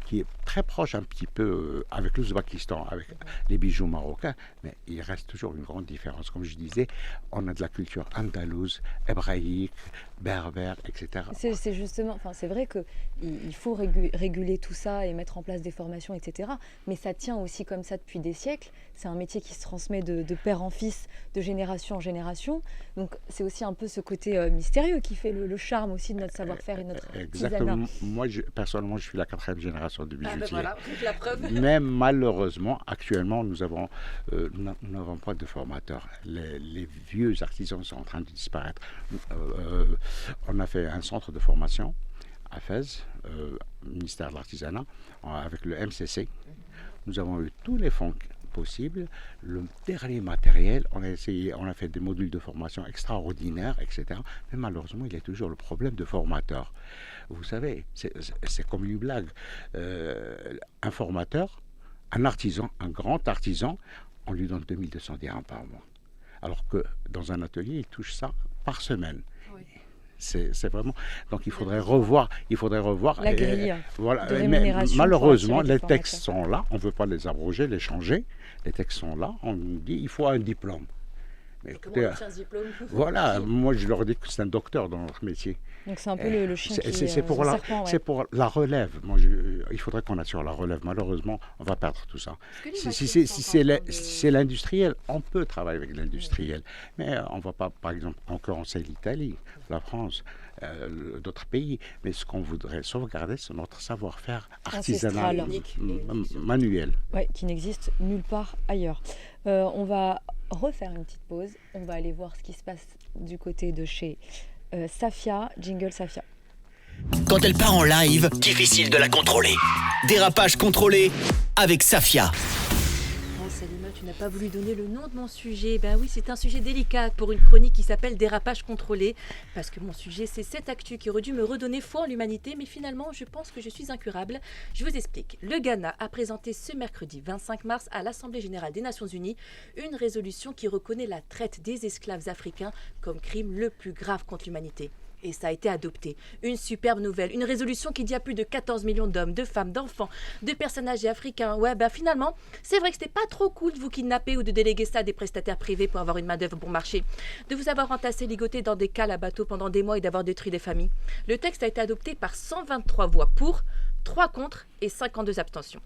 qui est très proche un petit peu avec l'Ouzbékistan, avec les bijoux marocains, mais il reste toujours une grande différence. Comme je disais, on a de la culture andalouse, hébraïque, berbère, etc. C'est justement, enfin c'est vrai qu'il faut réguler tout ça et mettre en place des formations, etc. Mais ça tient aussi comme ça depuis des siècles. C'est un métier qui se transmet de père en fils, de génération en génération. Donc c'est aussi un peu ce côté mystérieux qui fait le charme aussi de notre savoir-faire et de notre Exactement. artisanat. Moi, personnellement, je suis la 4e génération de Ah bijoutier. ben voilà, la preuve. Mais malheureusement, actuellement, nous n'avons pas de formateurs. Les vieux artisans sont en train de disparaître. On a fait un centre de formation à Fès, ministère de l'Artisanat, avec le MCC. Nous avons eu tous les fonds possibles, le dernier matériel, on a fait des modules de formation extraordinaires, etc. Mais malheureusement, il y a toujours le problème de formateur. Vous savez, c'est comme une blague. Un formateur, un artisan, un grand artisan, on lui donne 2200 dirhams par mois. Alors que dans un atelier, il touche ça par semaine. Oui. C'est vraiment. Donc il faudrait revoir. La grille voilà. de Mais rémunération pour malheureusement, attirer les des textes sont là. On ne veut pas les abroger, les changer. Les textes sont là. On nous dit il faut un diplôme. Mais Et comment écoutez, on obtient ce diplôme? voilà, moi je leur dis que c'est un docteur dans leur métier. Donc c'est un peu le chien qui C'est pour, le la, serpent, ouais. c'est pour la relève. Il faudrait qu'on assure la relève. Malheureusement, on va perdre tout ça. Si c'est l'industriel, on peut travailler avec l'industriel. Mais on ne va pas, par exemple, concurrencer l'Italie, la France. d'autres pays. Mais ce qu'on voudrait sauvegarder, c'est notre savoir-faire artisanal, Ancestral. manuel. Ouais, qui n'existe nulle part ailleurs. On va refaire une petite pause. On va aller voir ce qui se passe du côté de chez Safia. Jingle Safia. Quand elle part en live, difficile de la contrôler. Dérapage contrôlé avec Safia. Oh, Salima, tu n'as pas voulu donner le nom de mon sujet. Ben oui, c'est un sujet délicat pour une chronique qui s'appelle Dérapage contrôlé. Parce que mon sujet, c'est cette actu qui aurait dû me redonner foi en l'humanité. Mais finalement, je pense que je suis incurable. Je vous explique. Le Ghana a présenté ce mercredi 25 mars à l'Assemblée générale des Nations unies une résolution qui reconnaît la traite des esclaves africains comme crime le plus grave contre l'humanité. Et ça a été adopté. Une superbe nouvelle. Une résolution qui dit à plus de 14 millions d'hommes, de femmes, d'enfants, de personnes âgées africains. Ouais, ben finalement, c'est vrai que c'était pas trop cool de vous kidnapper ou de déléguer ça à des prestataires privés pour avoir une main-d'œuvre bon marché. De vous avoir entassé, ligoté dans des cales à bateau pendant des mois et d'avoir détruit des familles. Le texte a été adopté par 123 voix pour, 3 contre et 52 abstentions.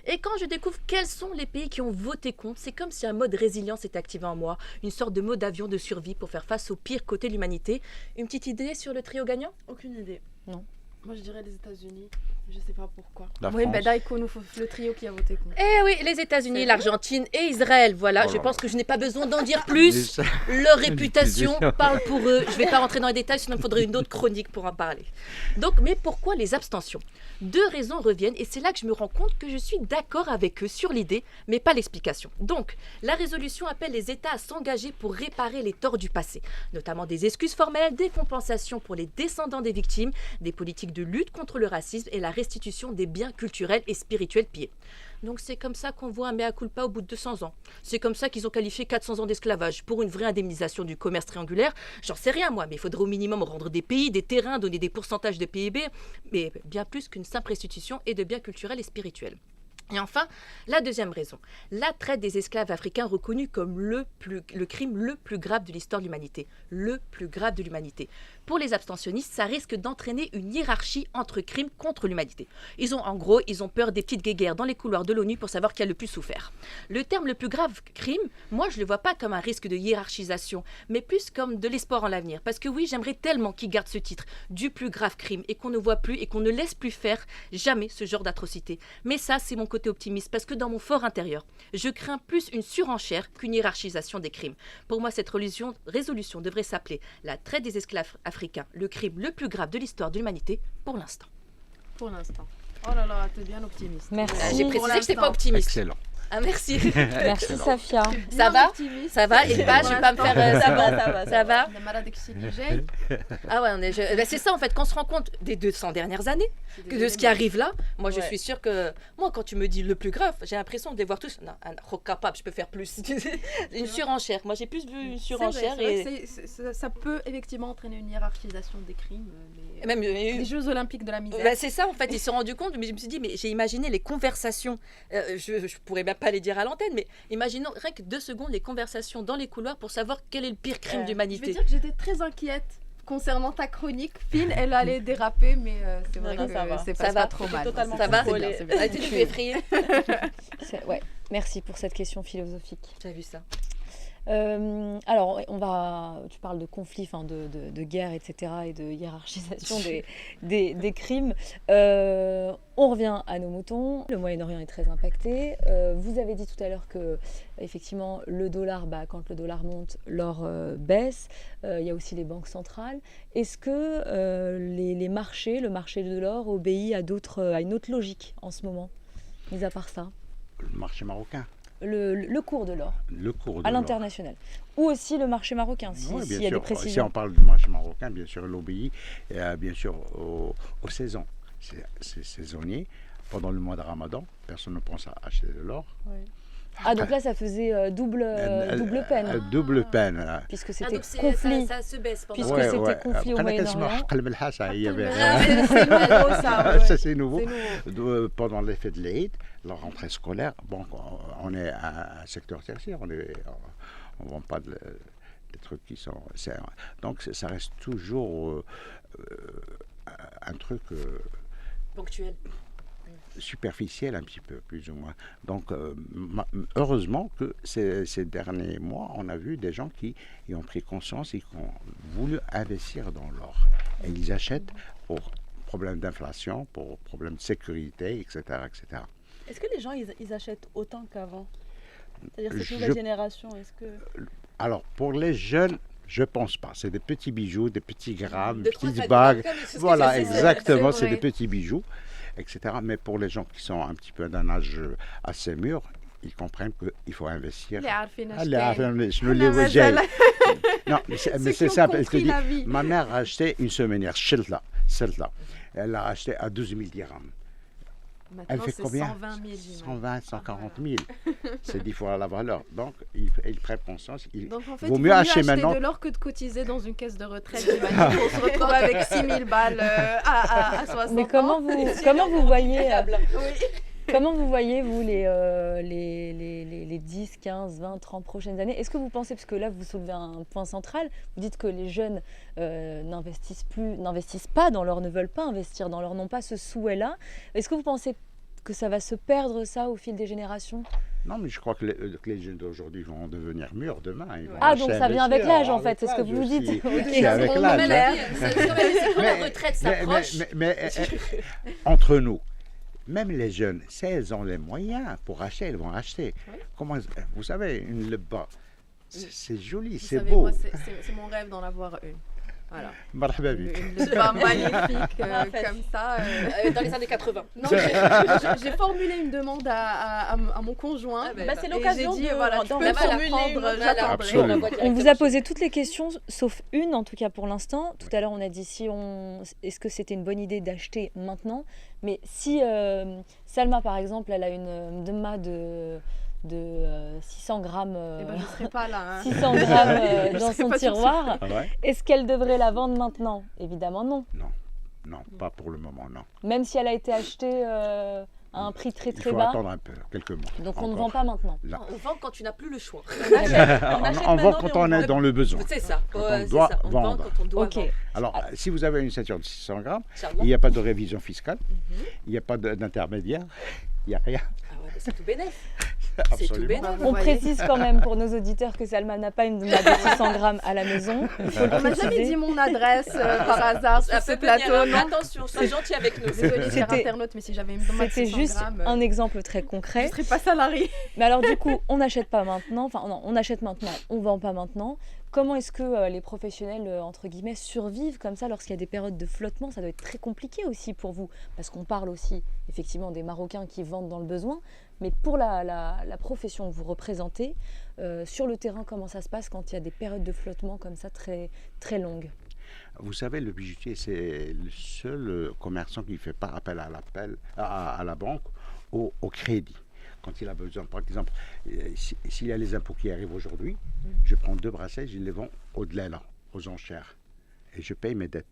Et quand je découvre quels sont les pays qui ont voté contre, c'est comme si un mode résilience était activé en moi, une sorte de mode avion de survie pour faire face au pire côté de l'humanité. Une petite idée sur le trio gagnant ? Aucune idée. Non. Moi, je dirais les États-Unis. Je sais pas pourquoi. La Oui, France. ben Daiko, nous faut le trio qui a voté contre. Eh oui, les États-Unis, C'est l'Argentine et Israël. Voilà, Oh je là pense là. que je n'ai pas besoin d'en dire plus. Leur réputation parle pour eux. Je ne vais pas rentrer dans les détails, sinon il faudrait une autre chronique pour en parler. Donc, mais pourquoi les abstentions ? 2 raisons reviennent et c'est là que je me rends compte que je suis d'accord avec eux sur l'idée, mais pas l'explication. Donc, la résolution appelle les États à s'engager pour réparer les torts du passé, notamment des excuses formelles, des compensations pour les descendants des victimes, des politiques de lutte contre le racisme et la restitution des biens culturels et spirituels pillés. Donc c'est comme ça qu'on voit un mea culpa au bout de 200 ans. C'est comme ça qu'ils ont qualifié 400 ans d'esclavage pour une vraie indemnisation du commerce triangulaire. J'en sais rien moi, mais il faudrait au minimum rendre des pays, des terrains, donner des pourcentages de PIB, mais bien plus qu'une simple restitution et de biens culturels et spirituels. Et enfin, la deuxième raison, la traite des esclaves africains reconnue comme le crime le plus grave de l'histoire de l'humanité. Le plus grave de l'humanité. Pour les abstentionnistes, ça risque d'entraîner une hiérarchie entre crimes contre l'humanité. Ils ont peur des petites guéguerres dans les couloirs de l'ONU pour savoir qui a le plus souffert. Le terme le plus grave crime, moi je ne le vois pas comme un risque de hiérarchisation, mais plus comme de l'espoir en l'avenir. Parce que oui, j'aimerais tellement qu'ils gardent ce titre du plus grave crime et qu'on ne voit plus et qu'on ne laisse plus faire jamais ce genre d'atrocité. Mais ça, c'est mon côté optimiste parce que dans mon fort intérieur, je crains plus une surenchère qu'une hiérarchisation des crimes. Pour moi, cette résolution devrait s'appeler la traite des esclaves africains, le crime le plus grave de l'histoire de l'humanité pour l'instant. Pour l'instant. Oh là là, t'es bien optimiste. Merci. J'ai Pour précisé que je n'étais pas optimiste. Excellent. Ah, merci. Merci Excellent. Safia. Ça va ? Optimiste. Ça va et pas, je vais pas me faire ça va. On est malade avec CDJ. Ah ouais, c'est ça en fait, quand on se rend compte des 200 dernières années, que de ce qui arrive là, moi je suis sûre que, moi quand tu me dis le plus grave, j'ai l'impression de les voir tous, non, capable, je peux faire plus, une surenchère, moi j'ai plus vu une surenchère Ça peut effectivement entraîner une hiérarchisation des crimes, même les Jeux Olympiques de la misère. bah, c'est ça en fait, ils se sont rendus compte, mais je me suis dit, mais j'ai imaginé les conversations, je pourrais même pas les dire à l'antenne, mais imaginons rien que 2 secondes les conversations dans les couloirs pour savoir quel est le pire crime Je d'humanité. veux dire que j'étais très inquiète concernant ta chronique. Phil, elle allait déraper, mais c'est vrai que c'est pas trop mal. Ça va, c'est bien, c'est bien. Ah, tu es effrayée. Ouais, merci pour cette question philosophique. J'ai vu ça. Alors, tu parles de conflits, de guerre, etc., et de hiérarchisation des crimes. On revient à nos moutons. Le Moyen-Orient est très impacté. Vous avez dit tout à l'heure que, effectivement, le dollar, quand le dollar monte, l'or baisse. Il y a aussi les banques centrales. Est-ce que les marchés, le marché de l'or, obéit à une autre logique en ce moment, mis à part ça ? Le marché marocain. Le cours de l'or À l'international. Ou aussi le marché marocain, Oui, s'il bien y a des sûr. précisions. Si on parle du marché marocain, bien sûr, l'obéit, bien sûr, aux saisons. C'est saisonnier. Pendant le mois de Ramadan, personne ne pense à acheter de l'or. Ouais. Ah, donc là, ça faisait double peine. Double peine. Là. Puisque Ah, c'était donc conflit. ça se baisse pendant Puisque c'était conflit au Moyen-Orient. Il y avait... C'est nouveau, ça. Ça, c'est nouveau. C'est nouveau. Pendant l'effet de l'Eid, la rentrée scolaire, bon, on est un secteur tertiaire, on ne vend pas des trucs qui sont... Donc ça reste toujours un truc... ponctuel. Superficiel un petit peu, plus ou moins. Donc, heureusement que ces derniers mois, on a vu des gens qui ont pris conscience et qui ont voulu investir dans l'or. Et ils achètent pour problème d'inflation, pour problème de sécurité, etc. etc. Est-ce que les gens, ils achètent autant qu'avant? C'est-à-dire cette Je- nouvelle génération, est-ce que... Alors, pour les jeunes, je pense pas. C'est des petits bijoux, des petits grammes, De des trois petites à bagues. quatre, c'est ce que Voilà, c'est, c'est exactement. C'est vrai. des petits bijoux, etc. Mais pour les gens qui sont un petit peu d'un âge assez mûr, ils comprennent qu'il faut investir. اللي عارفين اش اللي كاين. عارفين شنو أنا اللي مازال- جاي. Non, mais Ceux c'est qui ont simple. Elle te compris dit, la vie. ma mère a acheté une semenière, celle-là. Elle l'a acheté à 12 000 dirhams. Elle Maintenant, fait c'est combien 120 000 j'imagine. 120, 140 000. C'est 10 fois la valeur. Donc, ils prennent conscience. Donc en fait, Vaut il mieux vaut mieux acheter acheter maintenant. de l'or que de cotiser dans une caisse de retraite. J'imagine qu'on se retrouve avec 6 000 balles à 60 Mais ans. comment vous voyez, Oui. comment vous voyez, vous, les 10, 15, 20, 30 prochaines années? Est-ce que vous pensez, parce que là, vous soulevez un point central, vous dites que les jeunes n'investissent pas dans l'or, ne veulent pas investir dans l'or, n'ont pas ce souhait-là. Est-ce que vous pensez que ça va se perdre, ça, au fil des générations? Non, mais je crois que les jeunes d'aujourd'hui vont devenir mûrs demain. Ils vont Ah, donc acheter, ça vient avec investir. l'âge, en fait, Avec c'est ce que l'âge vous dites. aussi. Ok. C'est avec On l'âge. met hein. c'est quand la retraite s'approche. Entre nous, même les jeunes, si elles ont les moyens pour acheter, elles vont acheter. Comment, vous savez, une lebba, c'est joli, Vous c'est savez, beau. moi, c'est mon rêve d'en avoir une. Voilà. Marhaba Une bik. lebba magnifique comme ça. Dans les années 80. Non, j'ai formulé une demande à mon conjoint. Ah, bah, Bah, c'est Et l'occasion j'ai dit, de voilà, tu d'en peux me formuler prendre, une autre. j'attendrai. Absolument. On vous a posé toutes les questions, sauf une, en tout cas pour l'instant. Tout à l'heure, on a dit est-ce que c'était une bonne idée d'acheter maintenant? Mais si Salma, par exemple, elle a une dema de 600 grammes, Eh ben, je ne serai pas là. Hein. 600 grammes Je dans serai son pas sur ce tiroir, Ah ouais? est-ce qu'elle devrait la vendre maintenant? Évidemment non. Non, pas pour le moment, non. Même si elle a été achetée à un prix très Il très faut bas. attendre un peu, quelques mois. Donc on ne encore. vend pas maintenant. Là. On vend quand tu n'as plus le choix. On achète On vend maintenant, quand mais on est dans le besoin. C'est ça. Quand Ouais, on c'est doit ça. On vend vendre. quand on doit Ok. vendre. Alors, si vous avez une ceinture de 600 grammes, Inch'Allah. il n'y a pas de révision fiscale, il n'y a pas d'intermédiaire, il n'y a rien. Ah ouais, bah, c'est tout bénef. C'est tout Absolument. bénef. On précise quand même pour nos auditeurs que Salma n'a pas une dema de 600 grammes à la maison. Il faut le On m'a jamais préciser. dit mon adresse par hasard sur Ça ce peut venir, plateau. hein. Non. Attention, sois gentil avec nous. Désolée, chers C'était- internautes, mais si j'avais une demande de C'était 600 juste grammes, un exemple très je ne concret. serais pas salariée. Mais alors du coup, on n'achète pas maintenant, enfin non, on achète maintenant, on vend pas maintenant. Comment est-ce que les professionnels, entre guillemets, survivent comme ça lorsqu'il y a des périodes de flottement? Ça doit être très compliqué aussi pour vous, parce qu'on parle aussi effectivement des Marocains qui vendent dans le besoin, mais pour la profession que vous représentez, sur le terrain, comment ça se passe quand il y a des périodes de flottement comme ça très, très longues? Vous savez, le bijoutier, c'est le seul commerçant qui ne fait pas appel à la banque au crédit. Quand il a besoin, par exemple, s'il y a les impôts qui arrivent aujourd'hui, je prends 2 bracelets, je les vends au-delà, là, aux enchères. Et je paye mes dettes.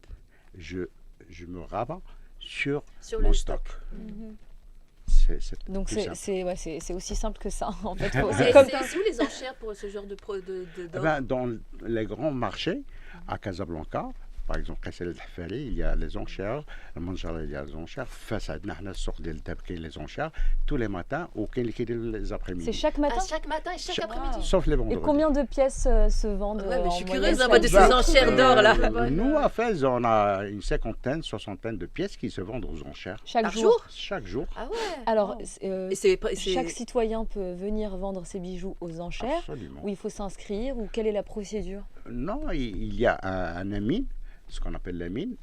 Je me rabats sur Sur mon le stock. C'est Donc plus simple. c'est aussi simple que ça en fait. C'est Comme- où les enchères pour ce genre de Eh d'or? ben, dans les grands marchés, à Casablanca, par exemple, Kassel El Hafali, il y a les enchères, le Manjara, il y a les enchères, face à Nahna, sort del Tabki, les enchères, tous les matins, ou les après-midi. C'est chaque matin? Chaque matin et chaque Chaque- après-midi. Sauf les Et vendredis. combien de pièces se vendent Ouais, mais je suis en curieuse moyenne moi, de ces chaque jour? enchères d'or là. Nous, à Fès, on a une 50aine, 60aine de pièces qui se vendent aux enchères. Chaque Par jour? jour? Chaque jour. Ah ouais. Alors, Et c'est chaque citoyen peut venir vendre ses bijoux aux enchères, Absolument. ou il faut s'inscrire, ou quelle est la procédure? Non, il y a un amine, ce qu'on appelle l'amine.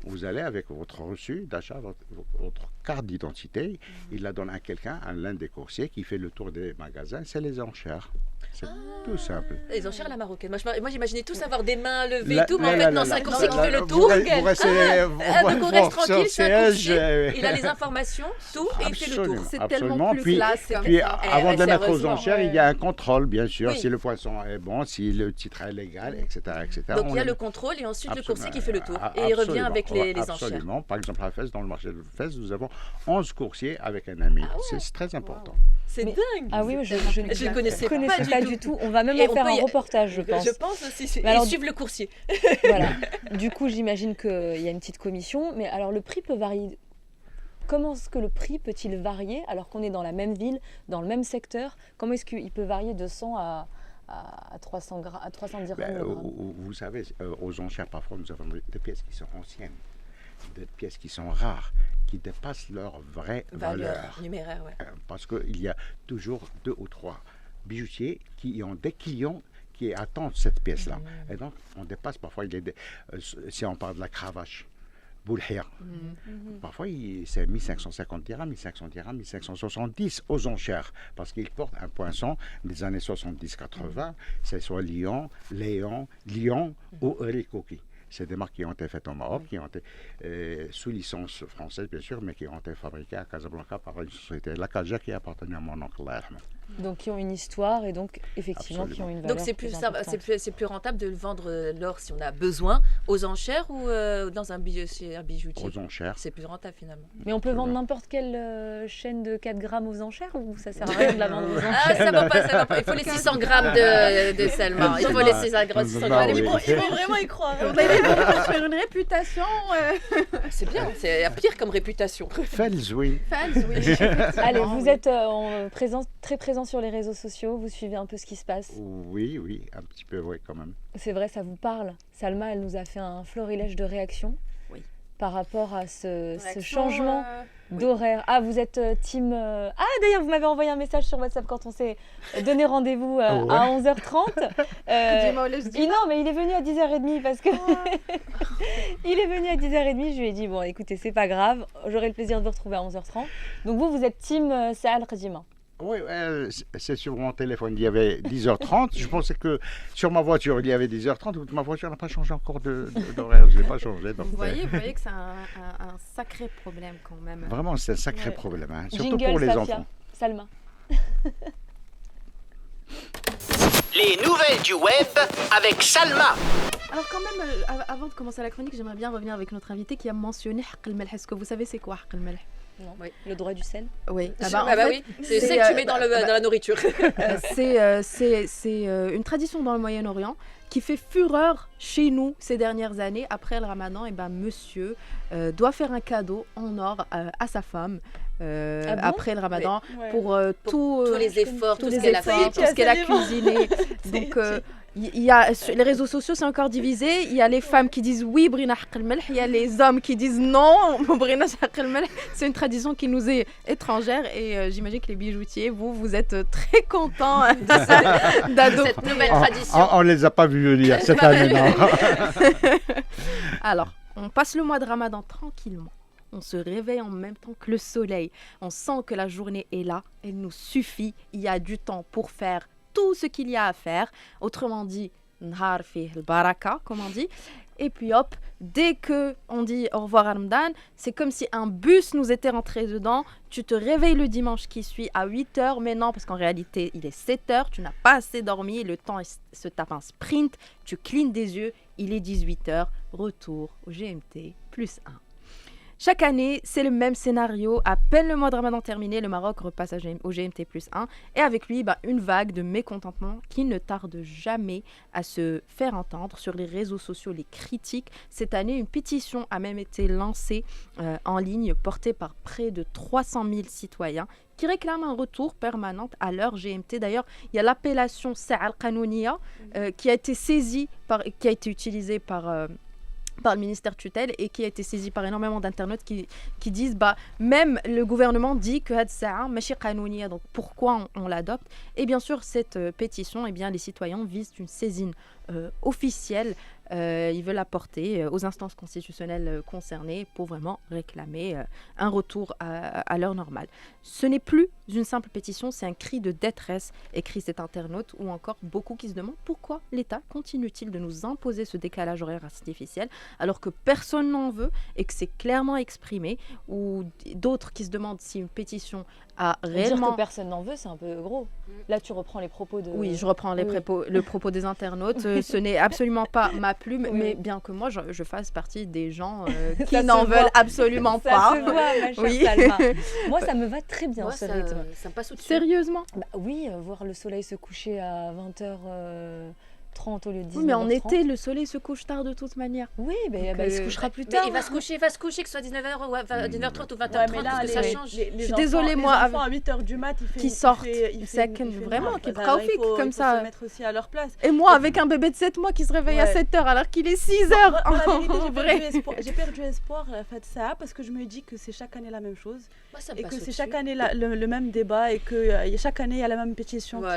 Vous allez avec votre reçu d'achat, votre carte d'identité, il la donne à quelqu'un, à l'un des coursiers qui fait le tour des magasins, c'est les enchères. C'est tout simple. Les enchères à la marocaine. Moi j'imaginais tous avoir des mains levées et La- tout, mais en la- fait la- non, la- c'est un la- coursier qui la- fait le vous tour. restez- vous Donc on reste sur tranquille, c'est un siège, coursier, il a les informations, tout, et il fait le tour. Absolument, C'est absolument. tellement plus Puis- classe comme Puis ça. avant de les mettre aux sérieusement, enchères, il y a un contrôle, bien sûr, Oui. si le poisson est bon, si le titre est légal, etc. etc. Donc il y a On le est- contrôle et ensuite le Absolument. coursier qui fait le tour. Ah, Et il revient absolument. avec Ouais, les enchères. Absolument. Par exemple, à Fès, dans le marché de Fès, nous avons 11 coursiers avec un ami. Ah ouais. C'est très important. C'est Mais- dingue. Ah oui, je Je ne ne connaissais pas du tout. On va même Et en on faire peut un y- reportage, je pense. Je pense aussi. Mais alors- Et suivre le coursier. Voilà. Du coup, j'imagine qu'il y a une petite commission, mais alors le prix peut varier. Comment est-ce que le prix peut-il varier alors qu'on est dans la même ville, dans le même secteur? Comment est-ce qu'il peut varier de 100 à 300 dirhams. Vous savez, aux enchères, parfois, nous avons des pièces qui sont anciennes, des pièces qui sont rares, qui dépassent leur vraie valeur. Numéraire, ouais. Parce qu'il y a toujours 2 ou 3 bijoutiers qui ont des clients qui attendent cette pièce-là. Et donc, on dépasse parfois, si on parle de la cravache, Boulhia, parfois c'est 1550 dirhams, 1500 dirhams, 1570 aux enchères, parce qu'ils portent un poinçon des années 70-80, c'est soit Lyon, Lyon ou Erikoki. C'est des marques qui ont été faites au Maroc, qui ont été sous licence française, bien sûr, mais qui ont été fabriquées à Casablanca par une société, la Kaja, qui appartenait à mon oncle. Donc, qui ont une histoire et donc, effectivement, qui ont une valeur. Donc, c'est plus rentable de vendre l'or si on a besoin aux enchères ou dans un bijoutier. Aux enchères. C'est plus rentable, finalement. Mais on peut vendre n'importe quelle chaîne de 4 grammes aux enchères ou ça sert à rien de la vendre aux enchères? Ah, ça va pas. Il faut les 600 grammes de Salma. Il faut les 600 grammes. Ils vont vraiment y croire. Ils vont construire une réputation. C'est bien, c'est pire comme réputation. Felzoui. Allez, vous êtes très présent sur les réseaux sociaux, vous suivez un peu ce qui se passe? Oui, un petit peu, oui, quand même. C'est vrai, ça vous parle. Salma, elle nous a fait un florilège de réactions par rapport à ce changement d'horaire. Ah, vous êtes team... Ah, d'ailleurs, vous m'avez envoyé un message sur WhatsApp quand on s'est donné rendez-vous à 11h30. Non, mais il est venu à 10h30 parce que... il est venu à 10h30, je lui ai dit, bon, écoutez, c'est pas grave, j'aurai le plaisir de vous retrouver à 11h30. Donc vous êtes team Saal Qadima. Oui, c'est sur mon téléphone, il y avait 10h30. Je pensais que sur ma voiture, il y avait 10h30. Ma voiture n'a pas changé encore d'horaire. Je n'ai pas changé. Donc, vous voyez que c'est un sacré problème quand même. Vraiment, c'est un sacré problème, hein, surtout Jingle, pour les Safia. enfants. Salma. Les nouvelles du web avec Salma. Alors quand même, avant de commencer la chronique, j'aimerais bien revenir avec notre invité qui a mentionné Haqq al-Malh. Est-ce que vous savez c'est quoi Haqq al-Malh? Non. Oui. Le droit du sel. Oui. Oui. C'est ce que tu mets dans la nourriture. C'est une tradition dans le Moyen-Orient qui fait fureur chez nous ces dernières années. Après le Ramadan, monsieur doit faire un cadeau en or à sa femme. Après le Ramadan, pour tous les efforts, tout ce qu'elle a cuisiné. Donc il y a sur les réseaux sociaux, c'est encore divisé. Il y a les femmes qui disent oui, brina haqq al-malh. Il y a les hommes qui disent non, brina haqq al-malh. C'est une tradition qui nous est étrangère et j'imagine que les bijoutiers, vous êtes très contents d'adopter cette nouvelle tradition. On les a pas vus venir cette année, non. Alors, on passe le mois de Ramadan tranquillement. On se réveille en même temps que le soleil. On sent que la journée est là. Elle nous suffit. Il y a du temps pour faire tout ce qu'il y a à faire. Autrement dit, nhar fih al-baraka, comme on dit. Et puis hop, dès que on dit au revoir à Ramadan, c'est comme si un bus nous était rentré dedans. Tu te réveilles le dimanche qui suit à 8h, mais non, parce qu'en réalité, il est 7h, tu n'as pas assez dormi, le temps se tape un sprint, tu clignes des yeux, il est 18h, retour au GMT +1. Chaque année, c'est le même scénario. À peine le mois de Ramadan terminé, le Maroc repasse au GMT +1. Et avec lui, une vague de mécontentement qui ne tarde jamais à se faire entendre sur les réseaux sociaux, les critiques. Cette année, une pétition a même été lancée en ligne, portée par près de 300 000 citoyens qui réclament un retour permanent à leur GMT. D'ailleurs, il y a l'appellation Sa'a al-Qanounia qui a été saisie, qui a été utilisée par le ministère tutelle et qui a été saisi par énormément d'internautes qui disent même le gouvernement dit que had sa'a machi qanounia, donc pourquoi on l'adopte. Et bien sûr cette pétition, les citoyens visent une saisine officielle. Ils veulent apporter aux instances constitutionnelles concernées pour vraiment réclamer un retour à l'heure normale. Ce n'est plus une simple pétition, c'est un cri de détresse, écrit cet internaute, ou encore beaucoup qui se demandent pourquoi l'État continue-t-il de nous imposer ce décalage horaire artificiel alors que personne n'en veut et que c'est clairement exprimé, ou d'autres qui se demandent si une pétition a réellement... Dire que personne n'en veut, c'est un peu gros. Là, tu reprends les propos de... Oui, je reprends le propos des internautes. Ce n'est absolument pas ma plume, mais bien que moi, je fasse partie des gens qui n'en veulent absolument pas. Ça se voit, ma chère Salma. Moi, ça me va très bien, moi, ce rythme. Ça me passe au-dessus. Sérieusement Oui, voir le soleil se coucher à 20h 19h30 au lieu de 19h30. Oui, mais en été, le soleil se couche tard de toute manière. Oui, il se couchera plus Mais tard. il va se coucher, que ce soit 19h ou 19h30 ou 20h30, mais là, parce que ça change. Je suis désolée, moi, les enfants à 8h du mat, qui sortent, vraiment, qui praufik comme ça. Il faut se mettre aussi à leur place. Et moi, avec un bébé de 7 mois qui se réveille à 7h alors qu'il est 6h. En vérité, j'ai perdu espoir de ça parce que je me dis que c'est chaque année la même chose. Moi, ça me Et passe que c'est au-dessus. chaque année le même débat et que chaque année il y a la même pétition qui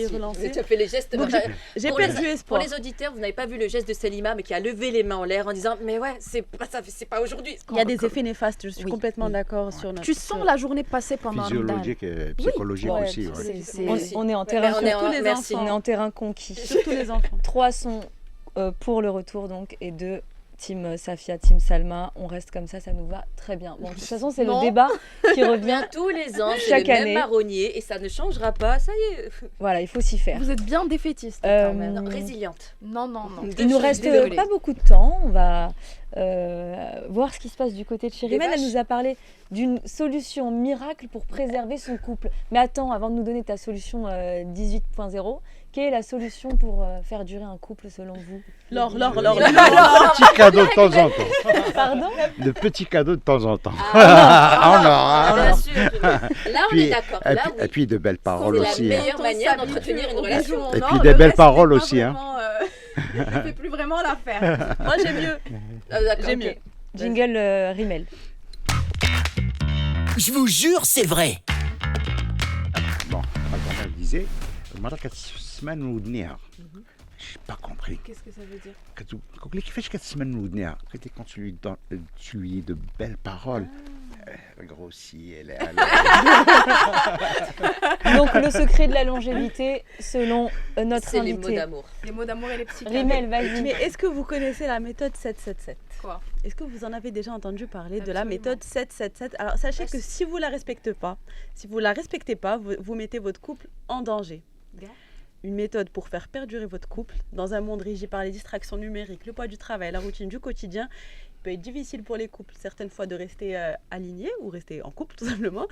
est relancée. Tu as fait les gestes. Donc, j'ai perdu espoir. Pour les auditeurs, vous n'avez pas vu le geste de Selima, mais qui a levé les mains en l'air en disant mais ouais, c'est pas aujourd'hui. Il y a des effets néfastes, je suis complètement d'accord sur notre. Tu sens la journée passer pendant physiologique et psychologique aussi. On est en terrain on est en terrain conquis. Surtout les enfants. 3 sont pour le retour donc et 2 Team Safia, Team Salma, on reste comme ça nous va très bien. Bon, de toute façon, c'est le débat qui revient tous les ans, c'est chaque le année. même marronnier et ça ne changera pas, ça y est. Voilà, il faut s'y faire. Vous êtes bien défaitiste quand même. Non, résiliente. Non. Il nous reste pas beaucoup de temps, on va voir ce qui se passe du côté de Chirimène. Elle nous a parlé d'une solution miracle pour préserver son couple. Mais attends, avant de nous donner ta solution 18.0, quelle est la solution pour faire durer un couple selon vous? Le petit cadeau de temps en temps. Pardon? Le petit cadeau de temps en temps. Bien sûr. Là, on est d'accord. Et puis de belles paroles c'est aussi. la meilleure manière d'entretenir une relation. Et puis des belles paroles aussi. Je ne fais plus vraiment l'affaire. Moi, j'ai mieux. J'ai mieux. Jingle Rimmel. Je vous jure, c'est vrai. Bon, ma grand-mère disait, مرة كتسمن ودنيها. J'ai pas compris. Qu'est-ce que ça veut dire? Quand كيفاش كتسمن ودنيها؟ Quand tu lui dis de belles paroles. Elle grossit, elle est Donc le secret de la longévité selon notre c'est invité. les mots d'amour. Les mots d'amour et les petits Rimmel, vas-y. Mais est-ce que vous connaissez la méthode 777? Quoi? Est-ce que vous en avez déjà entendu parler de la méthode 777? Alors sachez que si vous la respectez pas, vous mettez votre couple en danger. Une méthode pour faire perdurer votre couple dans un monde régi par les distractions numériques, le poids du travail, la routine du quotidien. Il peut être difficile pour les couples certaines fois de rester alignés ou rester en couple tout simplement.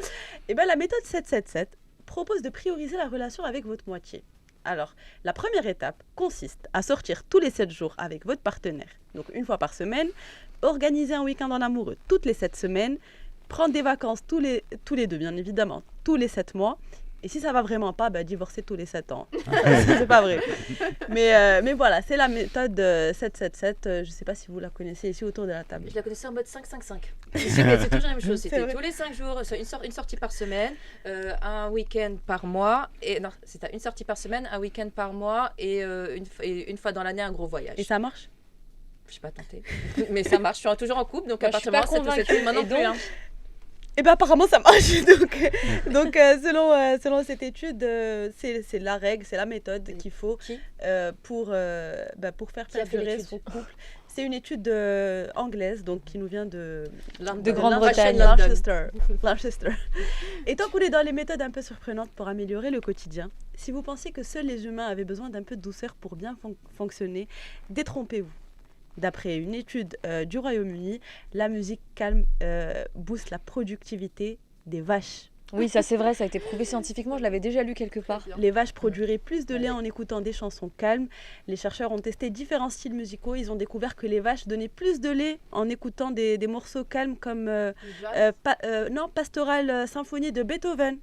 Et bien la méthode 777 propose de prioriser la relation avec votre moitié. Alors, la première étape consiste à sortir tous les 7 jours avec votre partenaire, donc une fois par semaine, organiser un week-end en amoureux toutes les 7 semaines, prendre des vacances tous les 2 bien évidemment, tous les 7 mois. Et si ça va vraiment pas, divorcer tous les 7 ans. C'est pas vrai. Mais voilà, c'est la méthode 777. Je sais pas si vous la connaissez ici autour de la table. Je la connaissais en mode 5-5-5. C'est toujours la même chose. C'était tous les 5 jours, une sortie par semaine, un week-end par mois. Non, c'était une sortie par semaine, un week-end par mois et une fois dans l'année, un gros voyage. Et ça marche? Je suis pas tentée. Mais ça marche. Je suis toujours en couple, donc à partir de maintenant, c'est maintenant plus. Eh bien, apparemment, ça marche. Donc selon cette étude, c'est la règle, c'est la méthode qu'il faut pour faire perdurer son couple. C'est une étude anglaise, donc qui nous vient de Grande-Bretagne, Lancaster. Et tant qu'on est dans les méthodes un peu surprenantes pour améliorer le quotidien, si vous pensez que seuls les humains avaient besoin d'un peu de douceur pour bien fonctionner, détrompez-vous. D'après une étude du Royaume-Uni, la musique calme booste la productivité des vaches. Oui, ça c'est vrai, ça a été prouvé scientifiquement, je l'avais déjà lu quelque part. Les vaches produiraient plus de lait en écoutant des chansons calmes. Les chercheurs ont testé différents styles musicaux. Ils ont découvert que les vaches donnaient plus de lait en écoutant des morceaux calmes comme Pastoral Symphonie de Beethoven.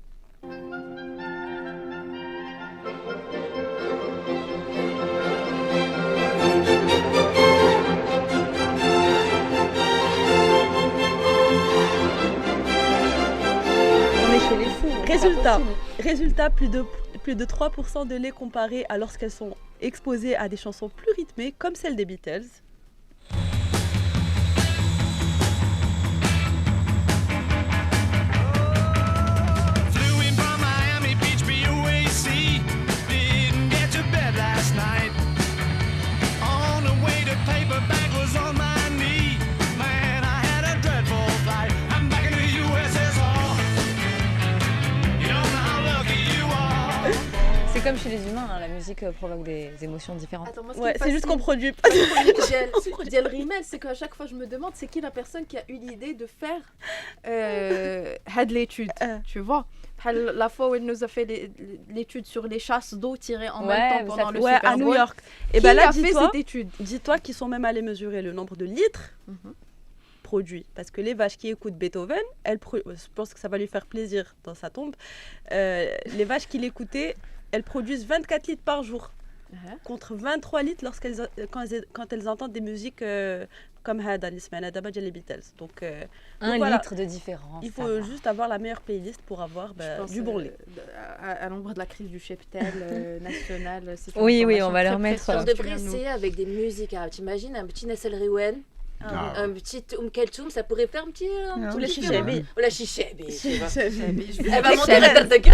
Chez les fous, Résultat, plus de 3% de lait comparé à lorsqu'elles sont exposées à des chansons plus rythmées comme celle des Beatles. C'est comme chez les humains, hein, la musique provoque des émotions différentes. Attends, moi, ce qui Ouais, me c'est juste qu'on fascine, produit. Diel Rimel, c'est qu'à chaque fois je me demande c'est qui la personne qui a eu l'idée de faire had l'étude, tu vois. La fois où elle nous a fait l'étude sur les chasses d'eau tirées en Ouais, même temps ça pendant le Ouais, Super à New Bowl. York. Et Qui ben là, a fait cette étude? dis-toi qu'ils sont même allés mesurer le nombre de litres Mhm. produits. Parce que les vaches qui écoutent Beethoven, je pense que ça va lui faire plaisir dans sa tombe. Les vaches qui l'écoutaient, elles produisent 24 litres par jour. Contre 23 litres quand elles entendent des musiques comme Hada, Nismana, Daba les Beatles. Donc, Un voilà. litre de différence. Il ça faut va. juste avoir la meilleure playlist pour avoir Je pense, du bon lait. à l'ombre de la crise du cheptel national. c'est une Oui, oui, information on va très leur mettre, précieuse On que tu devrait viens de nous- essayer avec des musiques arabes. T'imagines un petit Nassel Riwen, Ah. un petit Keltoum, ça pourrait faire un petit. Ou les différent. chichebi. Ou la chichebi. tu vois. Je vous Elle va dis que monter la Chabi- tête de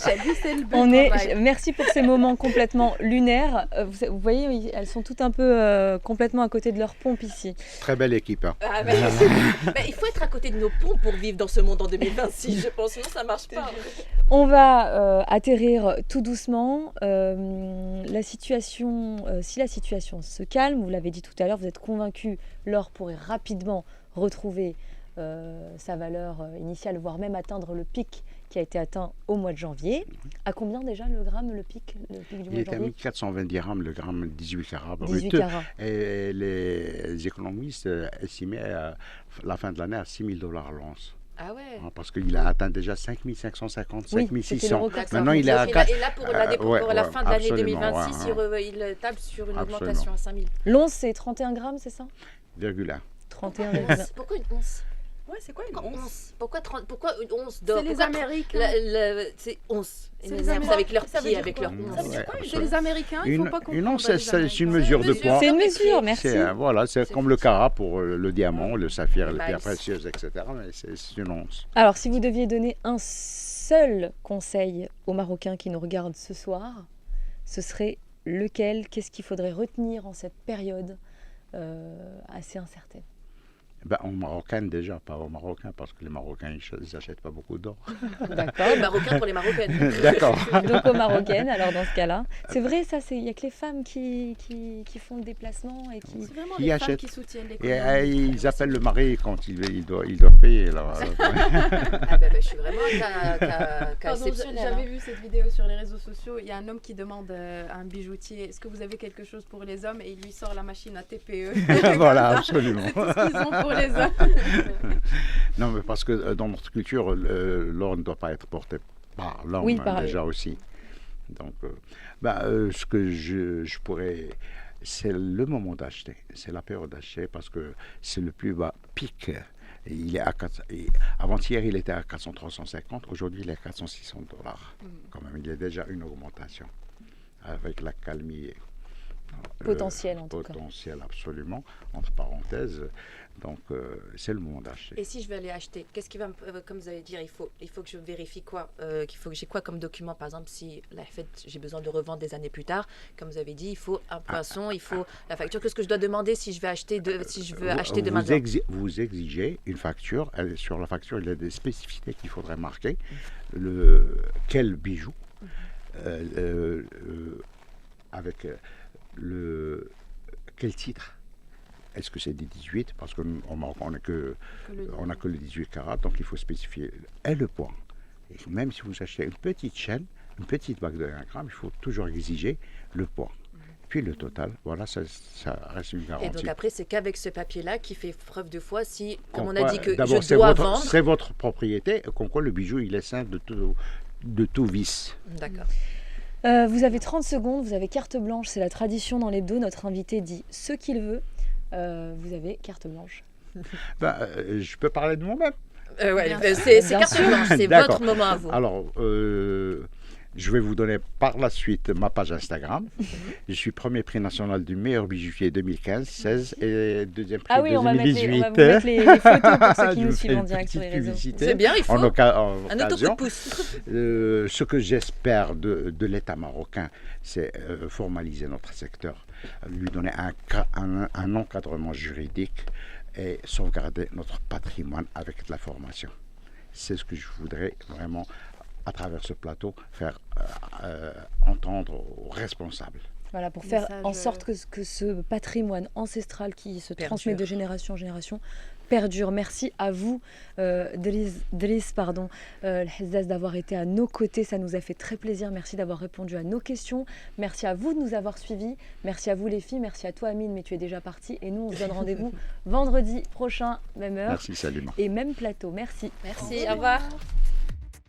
Chabi, c'est le but. On est, travail. merci pour ces moments complètement lunaires. Vous voyez, oui, elles sont toutes un peu complètement à côté de leur pompe ici. Très belle équipe. Hein. Ah, mais il faut être à côté de nos pompes pour vivre dans ce monde en 2026, je pense. Sinon, ça marche pas. On va atterrir tout doucement. La situation, si la situation se calme, vous l'avez dit tout à l'heure, vous êtes convaincu, l'or pourrait rapidement retrouver sa valeur initiale, voire même atteindre le pic qui a été atteint au mois de janvier. À combien déjà le gramme, le pic du Il mois de est à janvier 1420 dirhams le gramme 18 carats 18 brut. carats. Et les économistes estimaient la fin de l'année à 6 000 $ l'once. Ah ouais. Hein, parce qu'il a atteint déjà 5 550, Oui, 5 c'était le 600. record. Maintenant, il est à Et 4. là, pour la fin de l'année 2026, il table sur une Absolument. augmentation à 5 000. L'once, c'est 31 grammes, c'est ça 1,1. 31 Pourquoi une once? Ouais, c'est quoi une Pourquoi once once? Pourquoi une once d'or? C'est les Pourquoi Américains. c'est once. C'est C'est les Américains. avec leurs Ça veut pieds, dire avec quoi? leurs Ça onces. veut dire quoi, C'est les Américains, il faut pas comprendre. Une once, les c'est une Américains. mesure de poids. C'est une mesure, merci. Voilà, c'est comme le carat pour le diamant, le saphir, les Nice. pierres précieuses, etc. Mais c'est une once. Alors, si vous deviez donner un seul conseil aux Marocains qui nous regardent ce soir, ce serait lequel? Qu'est-ce qu'il faudrait retenir en cette période assez incertaine? Ben, aux Marocaines déjà, pas aux Marocains, parce que les Marocains, ils n'achètent pas beaucoup d'or. D'accord. Les Marocains pour les Marocaines. D'accord. Donc aux Marocaines, alors dans ce cas-là. C'est vrai, ça, il n'y a que les femmes qui font le déplacement et qui... C'est vraiment Qui les femmes achètent. qui soutiennent Et l'économie. ils appellent le mari quand ils doivent payer. Là. Ah ben, je suis vraiment cas Pardon, exceptionnel. j'avais vu cette vidéo sur les réseaux sociaux. Il y a un homme qui demande à un bijoutier est-ce que vous avez quelque chose pour les hommes? Et il lui sort la machine à TPE. Voilà, absolument. C'est tout ce qu'ils ont pour les hommes. Non, mais parce que dans notre culture, l'or ne doit pas être porté par l'homme Oui, par- déjà aussi. Donc, ce que je pourrais, c'est le moment d'acheter, c'est la période d'acheter parce que c'est le plus bas pic. Et il est à avant-hier, il était à 400-350, aujourd'hui il est à 400-600 $. Quand même, il y a déjà une augmentation avec la calmie. Potentielle, en tout cas. Potentiel, absolument, entre parenthèses. Donc, c'est le moment d'acheter. Et si je veux aller acheter, qu'est-ce qui va me, comme vous allez dire, il faut que je vérifie quoi, qu'il faut que j'ai quoi comme document, par exemple, si j'ai besoin de revendre des années plus tard, comme vous avez dit, il faut un poinçon, il faut la facture. Qu'est-ce que je dois demander si je veux acheter demain? Vous exigez une facture. Sur la facture, il y a des spécificités qu'il faudrait marquer. Quel bijou, avec quel titre. Est-ce que c'est des 18? Parce qu'au Maroc, on n'a que le 18 carats, donc il faut spécifier. Et le poids. Et même si vous achetez une petite chaîne, une petite bague de 1 gramme, il faut toujours exiger le poids. Puis le total, voilà, ça reste une garantie. Et donc après, c'est qu'avec ce papier-là qui fait preuve de foi si, comme on Quoi, a dit que d'abord, je dois vendre. C'est votre propriété, comme quoi le bijou, il est sain de tout vice. D'accord. Vous avez 30 secondes, vous avez carte blanche, c'est la tradition dans l'hebdo. Notre invité dit ce qu'il veut. Vous avez carte blanche. Je peux parler de moi-même. C'est Bien carte sûr. blanche, c'est D'accord. votre moment à vous. Alors, je vais vous donner par la suite ma page Instagram. Je suis premier prix national du meilleur bijoutier 2015, 16 et deuxième prix Ah oui, on va, 2018. on va vous mettre les photos pour ceux qui Je nous vous fais suivent en une direct sur les petite réseaux. publicité. C'est bien, il faut. En Un autre coup de occasion. pouce. Ce que j'espère de l'État marocain, c'est formaliser notre secteur, lui donner un encadrement juridique et sauvegarder notre patrimoine avec de la formation. C'est ce que je voudrais vraiment à travers ce plateau, faire entendre aux responsables. Voilà, pour faire Message, en sorte que ce patrimoine ancestral qui se Perdure. transmet de génération en génération perdure. Merci à vous, Driss, Al-Hazzaz, d'avoir été à nos côtés. Ça nous a fait très plaisir. Merci d'avoir répondu à nos questions. Merci à vous de nous avoir suivis. Merci à vous les filles. Merci à toi, Amine, mais tu es déjà partie. Et nous, on se donne rendez-vous vendredi prochain, même heure Merci Salima. et même plateau. Merci. Merci, au revoir.